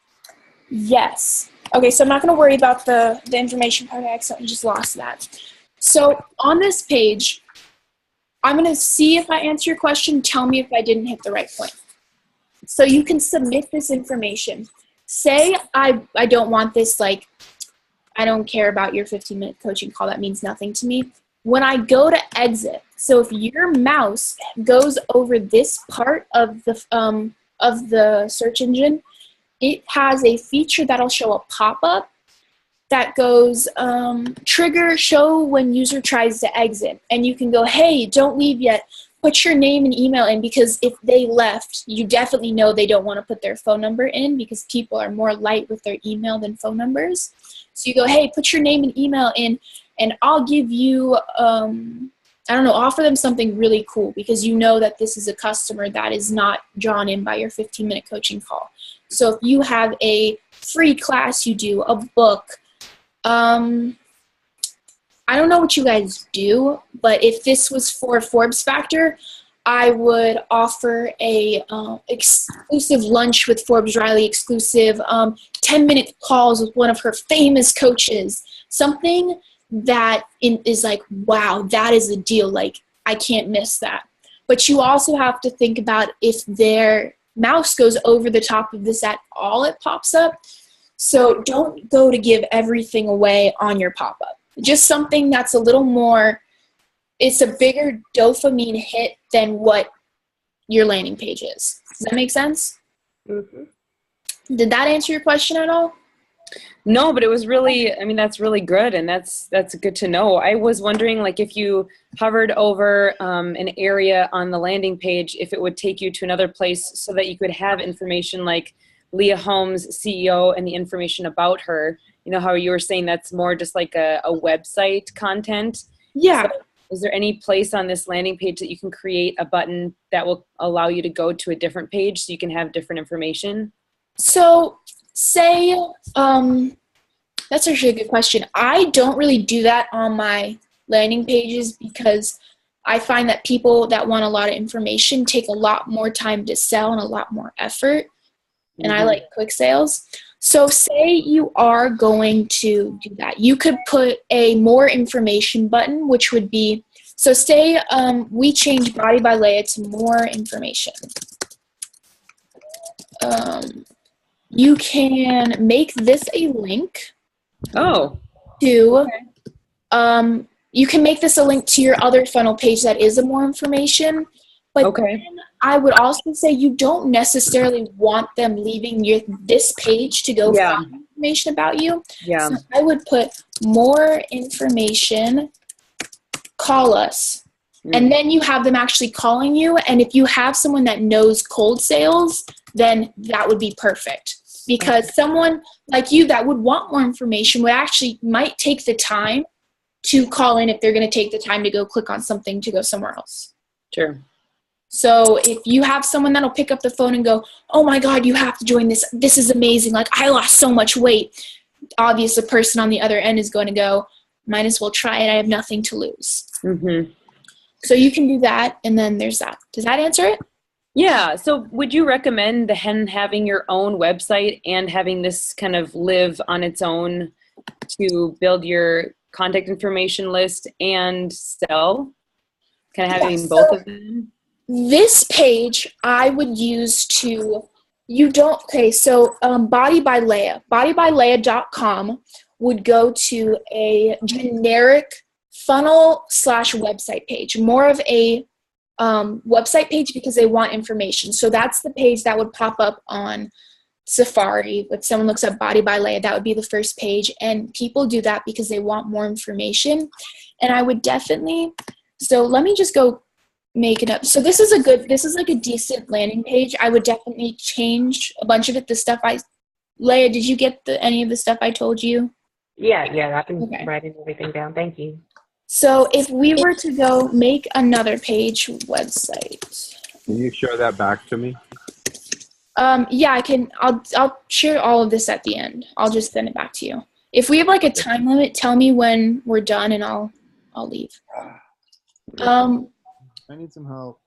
Yes. Okay, so I'm not going to worry about the information part. I accidentally just lost that. So on this page, I'm going to see if I answer your question. Tell me if I didn't hit the right point. So you can submit this information. Say I don't want this, like, I don't care about your 15-minute coaching call. That means nothing to me. When I go to exit, so if your mouse goes over this part of the search engine, it has a feature that'll show a pop-up that goes trigger show when user tries to exit. And you can go, hey, don't leave yet. Put your name and email in, because if they left, you definitely know they don't want to put their phone number in, because people are more light with their email than phone numbers. So you go, hey, put your name and email in, and I'll give you, offer them something really cool, because you know that this is a customer that is not drawn in by your 15-minute coaching call. So if you have a free class you do, a book, I don't know what you guys do, but if this was for Forbes Factor, I would offer a exclusive lunch with Forbes Riley, exclusive 10-minute calls with one of her famous coaches, something that is like, wow, that is a deal. Like, I can't miss that. But you also have to think about if their mouse goes over the top of this at all, it pops up. So don't go to give everything away on your pop-up. Just something that's a little more, it's a bigger dopamine hit than what your landing page is. Does that make sense? Mm-hmm. Did that answer your question at all? No, but it was really, that's really good, and that's good to know. I was wondering, like, if you hovered over an area on the landing page, if it would take you to another place so that you could have information like Leah Holmes, CEO, and the information about her. You know how you were saying that's more just like a website content? Yeah. So is there any place on this landing page that you can create a button that will allow you to go to a different page so you can have different information? So say, that's actually a good question. I don't really do that on my landing pages, because I find that people that want a lot of information take a lot more time to sell and a lot more effort. And I like quick sales. So say you are going to do that. You could put a more information button, which would be, so say we change Body by Leah to more information. You can make this a link. Oh. To, you can make this a link to your other funnel page that is a more information. But then I would also say you don't necessarily want them leaving this page to go find information about you. Yeah. So I would put more information, call us. And then you have them actually calling you. And if you have someone that knows cold sales, then that would be perfect. Because someone like you that would want more information might take the time to call in if they're going to take the time to go click on something to go somewhere else. Sure. So if you have someone that'll pick up the phone and go, oh my God, you have to join this. This is amazing. Like, I lost so much weight. Obviously, the person on the other end is going to go, might as well try it. I have nothing to lose. Mm-hmm. So you can do that. And then there's that. Does that answer it? Yeah. So would you recommend having your own website and having this kind of live on its own to build your contact information list and sell? Kind of having both of them? This page I would use to, Body by Leah. Bodybyleah.com would go to a generic funnel/website page, more of a website page, because they want information. So that's the page that would pop up on Safari. If someone looks up Body by Leah, that would be the first page. And people do that because they want more information. And I would definitely, so let me just go make it up. So this is like a decent landing page. I would definitely change a bunch of it. Leia, did you get any of the stuff I told you? Yeah, I've been Okay. writing everything down. Thank you. So if we were to go make another page website. Can you show that back to me? Yeah, I can. I'll share all of this at the end. I'll just send it back to you. If we have like a time limit, tell me when we're done and I'll leave. I need some help.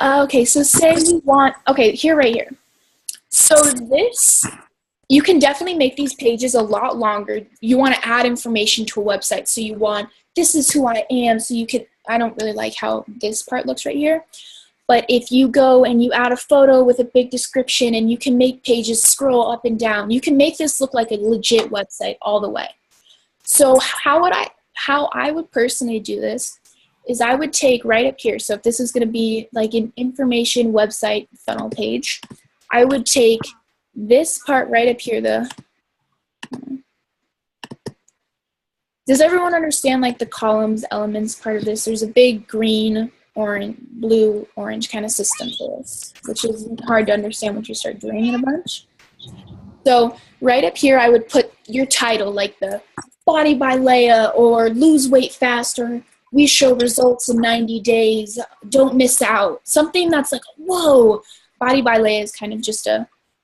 Okay, so say you want, right here. So this, you can definitely make these pages a lot longer. You want to add information to a website. So you want, this is who I am. So you can, I don't really like how this part looks right here. But if you go and you add a photo with a big description and you can make pages scroll up and down, you can make this look like a legit website all the way. So how I would personally do this is I would take right up here. So if this is going to be like an information website funnel page, I would take this part right up here. Does everyone understand like the columns, elements part of this? There's a big green, orange, blue, orange kind of system for this, which is hard to understand once you start doing it a bunch. So right up here, I would put your title, like the Body by Leia, or Lose Weight Fast, or We Show Results in 90 Days, Don't Miss Out. Something that's like, whoa, Body by Leia is kind of just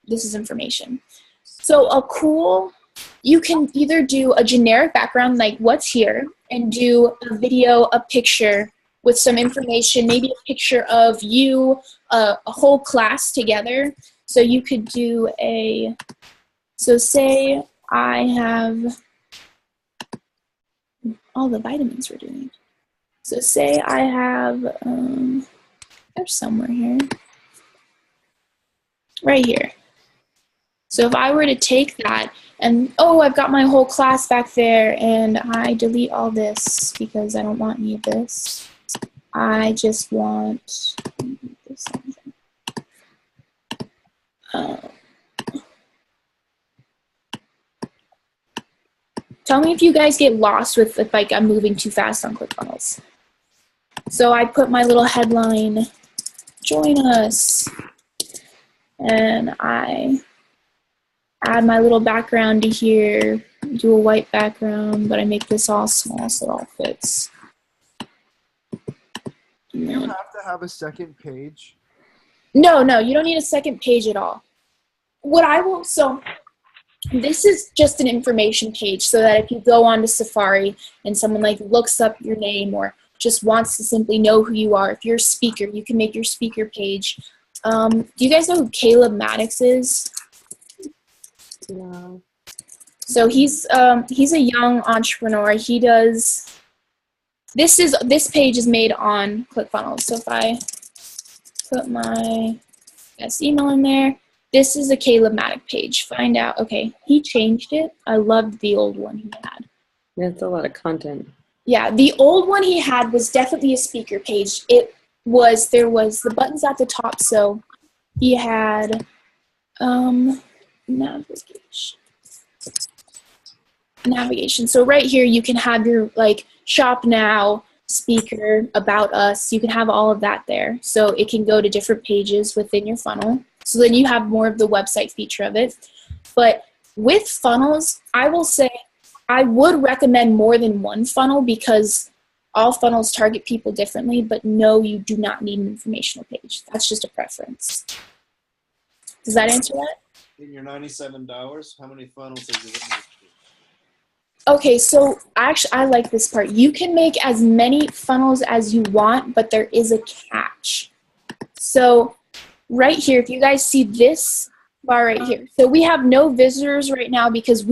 this is information. So you can either do a generic background like what's here, and do a video, a picture with some information, maybe a picture of you, a whole class together. So you could do so say I have all the vitamins we're doing. So say I have, there's somewhere here. Right here. So if I were to take that and, I've got my whole class back there and I delete all this because I don't want any of this. I just want this. Tell me if you guys get lost with if like I'm moving too fast on ClickFunnels. So I put my little headline, join us, and I add my little background to here, do a white background, but I make this all small so it all fits. Do you have to have a second page? No, you don't need a second page at all. So this is just an information page so that if you go onto Safari and someone like looks up your name or just wants to simply know who you are, if you're a speaker, you can make your speaker page. Do you guys know who Caleb Maddox is? No. So he's a young entrepreneur. He does, this page is made on ClickFunnels. So if I put my email in there, this is a Caleb Maddox page. Find out, okay, he changed it. I loved the old one he had. That's a lot of content. Yeah, the old one he had was definitely a speaker page. There was the buttons at the top, so he had navigation. So right here you can have your like shop now, speaker, about us. You can have all of that there. So it can go to different pages within your funnel. So then you have more of the website feature of it. But with funnels, I will say I would recommend more than one funnel because all funnels target people differently, but no, you do not need an informational page. That's just a preference. Does that answer that? In your $97, how many funnels have you written? Okay, so actually I like this part. You can make as many funnels as you want, but there is a catch. So right here, if you guys see this bar right here. So we have no visitors right now because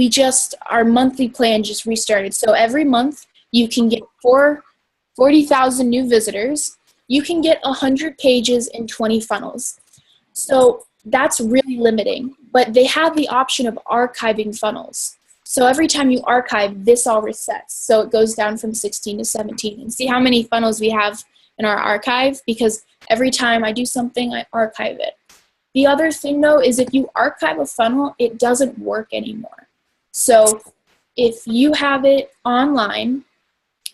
our monthly plan just restarted. So every month you can get 40,000 new visitors. You can get 100 pages and 20 funnels. So that's really limiting, but they have the option of archiving funnels. So every time you archive, this all resets. So it goes down from 16 to 17. And see how many funnels we have in our archive? Because every time I do something, I archive it. The other thing, though, is if you archive a funnel, it doesn't work anymore. So if you have it online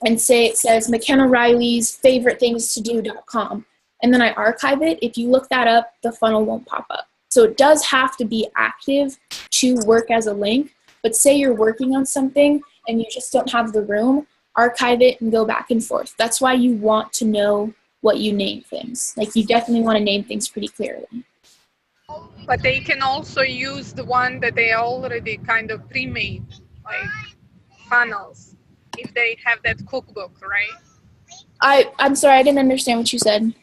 and say it says McKenna Riley's favorite things to do.com, and then I archive it, if you look that up, the funnel won't pop up. So it does have to be active to work as a link, but say you're working on something and you just don't have the room, archive it and go back and forth. That's why you want to know what you name things. Like, you definitely want to name things pretty clearly. But they can also use the one that they already kind of pre-made, like funnels, if they have that cookbook, right? I'm sorry, I didn't understand what you said.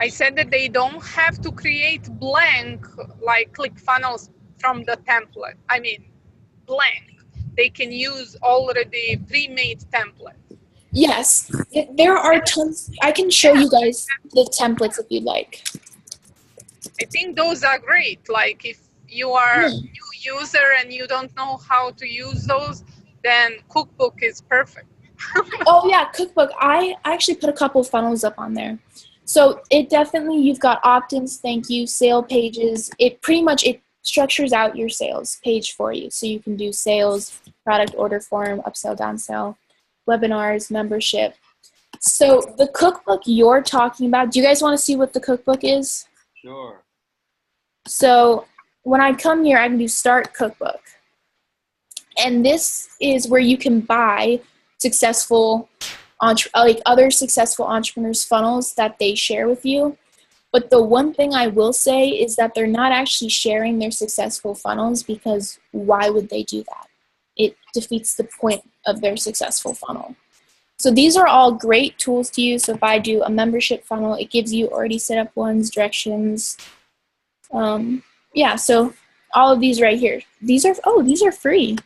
I said that they don't have to create blank, like ClickFunnels from the template. I mean, blank. They can use already pre-made template. Yes, there are tons. I can show you guys the templates if you'd like. I think those are great. Like, if you are a new user and you don't know how to use those, then cookbook is perfect. Oh yeah, cookbook. I actually put a couple funnels up on there. So it definitely, you've got opt-ins, thank you, sale pages. It structures out your sales page for you. So you can do sales, product order form, upsell, downsell, webinars, membership. So the cookbook you're talking about, do you guys want to see what the cookbook is? Sure. So when I come here, I can do start cookbook. And this is where you can buy successful, like other successful entrepreneurs' funnels that they share with you. But the one thing I will say is that they're not actually sharing their successful funnels, because why would they do that? It defeats the point of their successful funnel. So these are all great tools to use. So if I do a membership funnel, it gives you already set up ones, directions. Yeah, so all of these right here. These are free.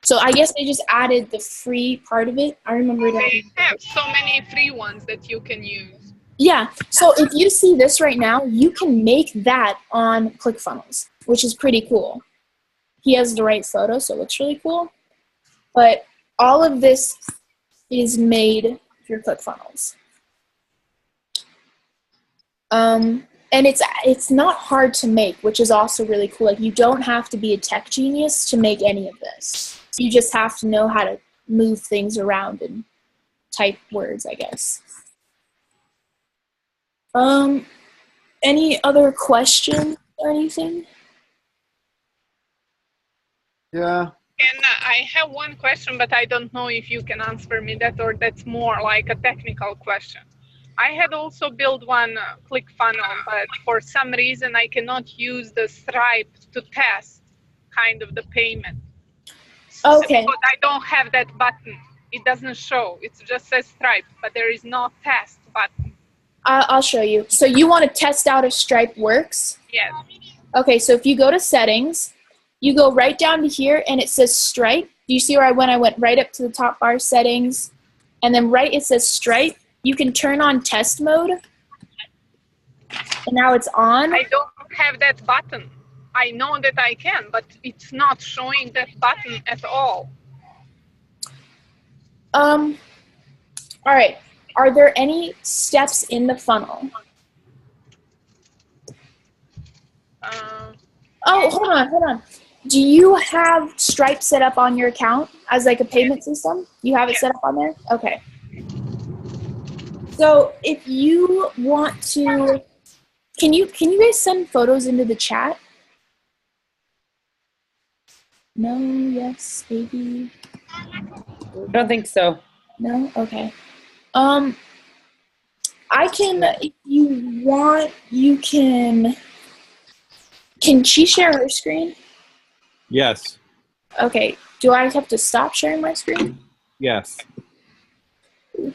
So I guess they just added the free part of it. I remember that. They have so many free ones that you can use. Yeah, so if you see this right now, you can make that on ClickFunnels, which is pretty cool. He has the right photo, so it looks really cool. But all of this is made through ClickFunnels. And it's not hard to make, which is also really cool. Like, you don't have to be a tech genius to make any of this. You just have to know how to move things around and type words, I guess. Any other questions or anything? Yeah. And I have one question, but I don't know if you can answer me that, or that's more like a technical question. I had also built one ClickFunnel, but for some reason I cannot use the Stripe to test kind of the payment. Okay. But I don't have that button. It doesn't show. It just says Stripe, but there is no test button. I'll show you. So you want to test out if Stripe works? Yes. Okay, so if you go to settings, you go right down to here and it says Stripe. Do you see where I went? I went right up to the top bar settings, and then right it says Stripe. You can turn on test mode, and now it's on. I don't have that button. I know that I can, but it's not showing that button at all. All right. Are there any steps in the funnel? Oh, hold on. Do you have Stripe set up on your account as like a payment system? You have it set up on there? Okay. So if you want to, can you guys send photos into the chat? No, yes, maybe. I don't think so. No? Okay. I can, if you want, you can she share her screen? Yes. Okay. Do I have to stop sharing my screen? Yes.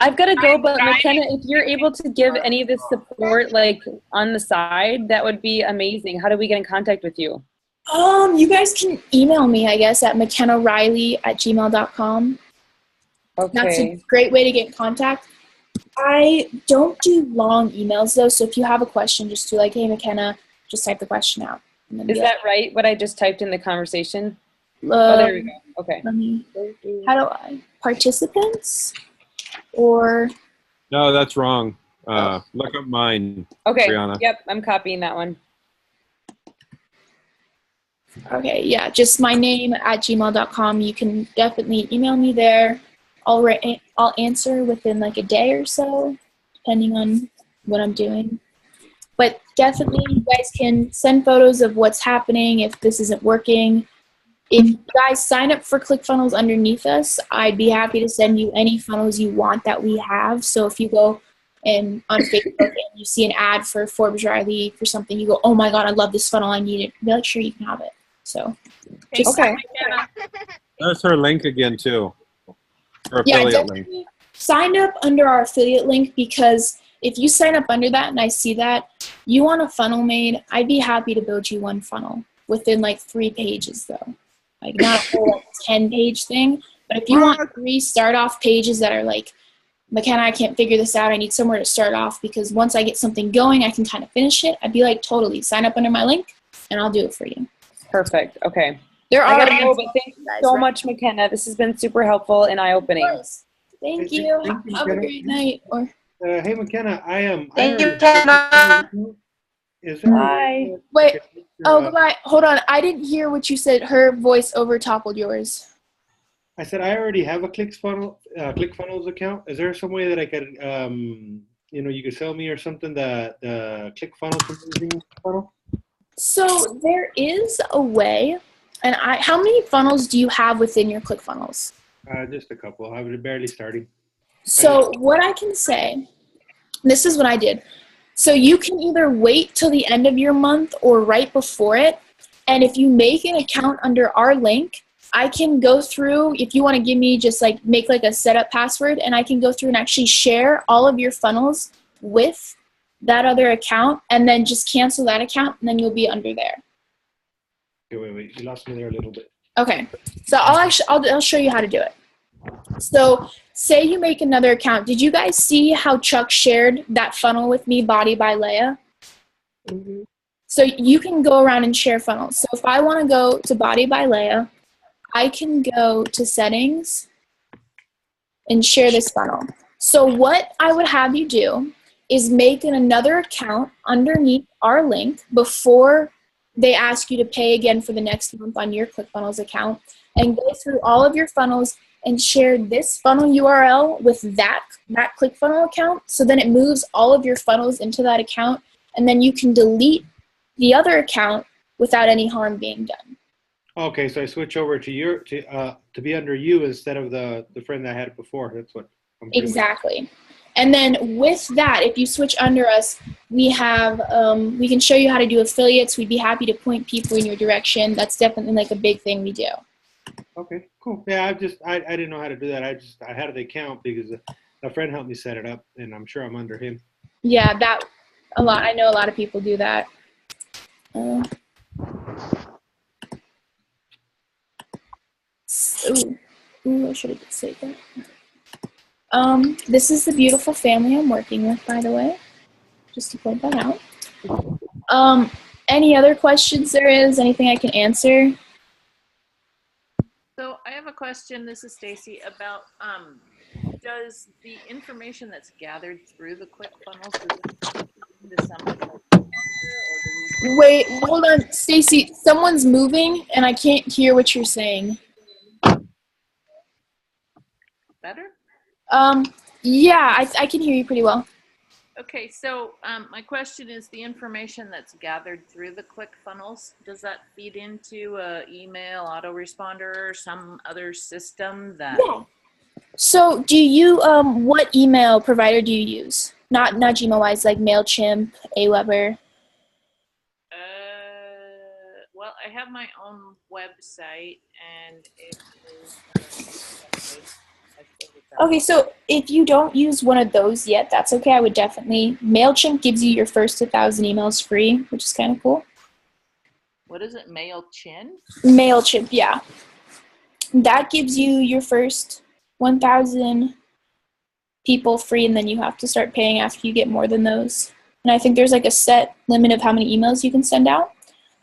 I've got to go, but McKenna, if you're able to give any of this support, like on the side, that would be amazing. How do we get in contact with you? You guys can email me, I guess, at mckennariley@gmail.com. Okay. That's a great way to get in contact. I don't do long emails, though, so if you have a question, just do like, hey, McKenna, just type the question out. And then Is that right, what I just typed in the conversation? Oh, there we go. Okay. Let me, how do I? Participants? Or? No, that's wrong. Look up mine, Okay. Brianna. Yep, I'm copying that one. Okay, yeah, just my name at gmail.com. You can definitely email me there. I'll answer within like a day or so, depending on what I'm doing. But definitely you guys can send photos of what's happening if this isn't working. If you guys sign up for ClickFunnels underneath us, I'd be happy to send you any funnels you want that we have. So if you go and on Facebook and you see an ad for Forbes Riley for something, you go, oh my God, I love this funnel, I need it. Be like, sure, you can have it. So just Okay. There's her link again too. Her yeah, affiliate link. definitely sign up under our affiliate link, because if you sign up under that and I see that you want a funnel made, I'd be happy to build you one funnel within like 3 pages though. Like not a whole like 10-page thing, but if you want 3 start-off pages that are like, McKenna, I can't figure this out, I need somewhere to start off, because once I get something going, I can kind of finish it. I'd be like, totally, sign up under my link, and I'll do it for you. Perfect. Okay. There I are gotta go, but thank you so much, McKenna. This has been super helpful and eye-opening. Thank Hey, you. thank you, Have a McKenna. great night. Or Hey, McKenna, I am. Thank you, Kenna. Is there Bye. wait. Oh, goodbye. Hold on. I didn't hear what you said. Her voice overtoppled yours. I said I already have a ClickFunnels account. Is there some way that I could, you could sell me or something the ClickFunnels conversion funnel? So there is a way. And how many funnels do you have within your ClickFunnels? Just a couple. I was barely starting. So what I can say, this is what I did. So you can either wait till the end of your month or right before it. And if you make an account under our link, I can go through, if you want to give me just like make like a setup password, and I can go through and actually share all of your funnels with that other account, and then just cancel that account, and then you'll be under there. Okay, wait. You lost me there a little bit. Okay. So I'll show you how to do it. So say you make another account. Did you guys see how Chuck shared that funnel with me, Body by Leia? Mm-hmm. So you can go around and share funnels. So if I want to go to Body by Leia, I can go to settings and share this funnel. So what I would have you do is make another account underneath our link before they ask you to pay again for the next month on your ClickFunnels account, and go through all of your funnels and share this funnel URL with that ClickFunnels account. So then it moves all of your funnels into that account, and then you can delete the other account without any harm being done. Okay, so I switch over to be under you instead of the friend that I had before. That's what I'm doing. Exactly. And then with that, if you switch under us, we have we can show you how to do affiliates. We'd be happy to point people in your direction. That's definitely like a big thing we do. Okay, cool. Yeah, I didn't know how to do that. I had the account because a friend helped me set it up, and I'm sure I'm under him. Yeah, I know a lot of people do that. Ooh, I should have saved that. This is the beautiful family I'm working with, by the way, just to point that out. Any other questions there is? Anything I can answer? So I have a question. This is Stacy about does the information that's gathered through the ClickFunnels into something like Wait, hold on, Stacy. Someone's moving, and I can't hear what you're saying. better? Yeah, I can hear you pretty well. Okay, so my question is the information that's gathered through the ClickFunnels, does that feed into an email autoresponder or some other system that? Yeah. So do you, what email provider do you use? Not Gmail-wise, like MailChimp, Aweber. Well, I have my own website, and it is. Okay, so if you don't use one of those yet, that's okay. I would definitely. MailChimp gives you your first 1,000 emails free, which is kind of cool. What is it, MailChimp? MailChimp, yeah. That gives you your first 1,000 people free, and then you have to start paying after you get more than those. And I think there's like a set limit of how many emails you can send out.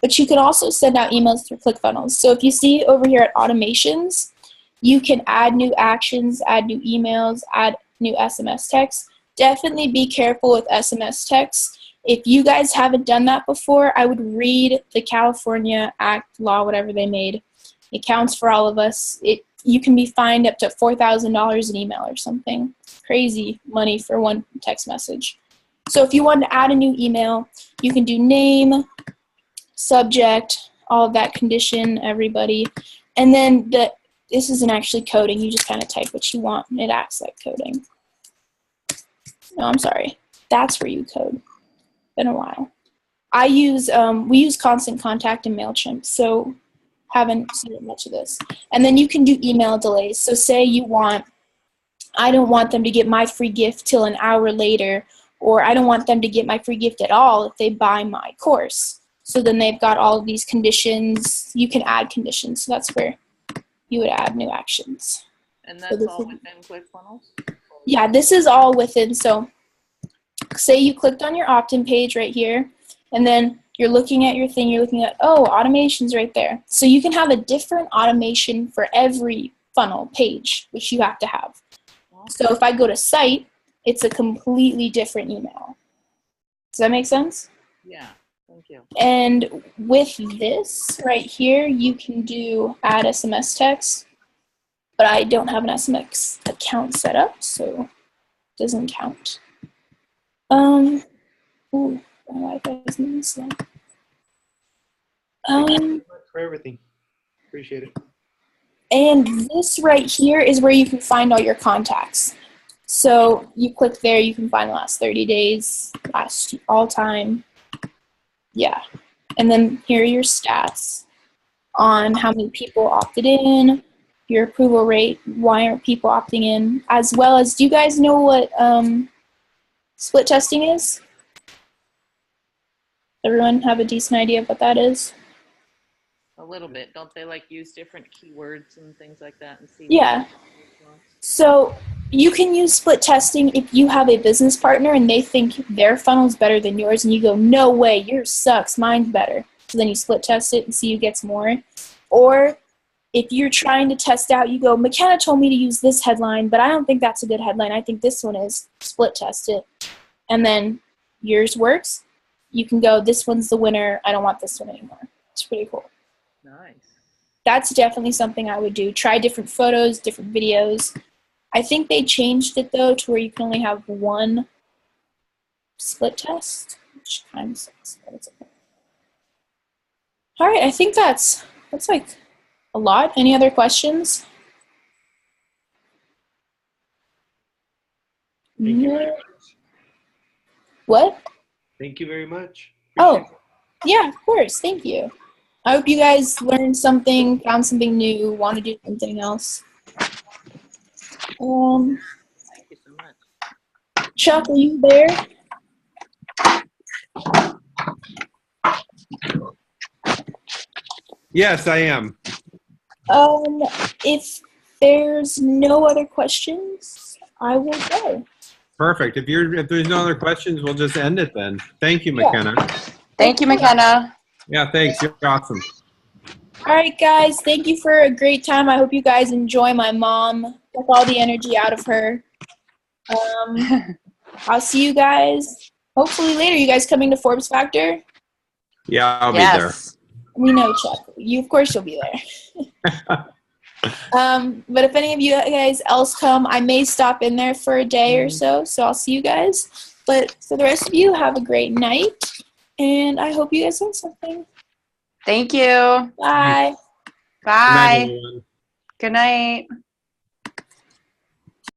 But you can also send out emails through ClickFunnels. So if you see over here at automations, you can add new actions, add new emails, add new SMS texts. Definitely be careful with SMS texts. If you guys haven't done that before, I would read the California Act, law, whatever they made. It counts for all of us. you can be fined up to $4,000 an email or something. Crazy money for one text message. So if you want to add a new email, you can do name, subject, all of that, condition, everybody. And then this isn't actually coding. You just kind of type what you want, and it acts like coding. No, I'm sorry. That's where you code. Been a while. We use Constant Contact and MailChimp, so haven't seen much of this. And then you can do email delays. So say I don't want them to get my free gift till an hour later, or I don't want them to get my free gift at all if they buy my course. So then they've got all of these conditions. You can add conditions. So that's where you would add new actions. And that's all within ClickFunnels? Yeah, this is all within. So say you clicked on your opt-in page right here, and then you're looking at your thing, you're looking at, oh, automation's right there. So you can have a different automation for every funnel page, which you have to have. So if I go to site, it's a completely different email. Does that make sense? Yeah, thank you. And with this right here, you can do add SMS text, but I don't have an SMS account set up, so it doesn't count. Ooh, my Wi-Fi is moving slow. Thank you very much for everything. Appreciate it. And this right here is where you can find all your contacts. So you click there, you can find the last 30 days, last all time. Yeah. And then here are your stats on how many people opted in, your approval rate, why aren't people opting in, as well as, do you guys know what split testing is? Everyone have a decent idea of what that is? A little bit. Don't they like use different keywords and things like that and see? Yeah. So you can use split testing if you have a business partner and they think their funnel's better than yours, and you go, no way, yours sucks, mine's better. So then you split test it and see who gets more. Or if you're trying to test out, you go, McKenna told me to use this headline, but I don't think that's a good headline. I think this one is. Split test it. And then yours works. You can go, this one's the winner. I don't want this one anymore. It's pretty cool. Nice. That's definitely something I would do. Try different photos, different videos. I think they changed it, though, to where you can only have one split test, which kind of sucks. But it's okay. All right, I think that's like a lot. Any other questions? Thank you very much. What? Thank you very much. Oh, yeah, of course. Thank you. I hope you guys learned something, found something new, want to do something else. Thank you so much. Chuck, are you there? Yes, I am. If there's no other questions, I will go. Perfect. If there's no other questions, we'll just end it then. Thank you, McKenna. Thank you, McKenna. Yeah, thanks. You're awesome. All right, guys. Thank you for a great time. I hope you guys enjoy my mom. Took all the energy out of her. I'll see you guys hopefully later. You guys coming to Forbes Factor? Yeah, I'll be there. We know, Chuck. Of course you'll be there. But if any of you guys else come, I may stop in there for a day or so I'll see you guys. But for the rest of you, have a great night, and I hope you guys learned something. Thank you. Bye. Bye. Good night, everyone. Good night.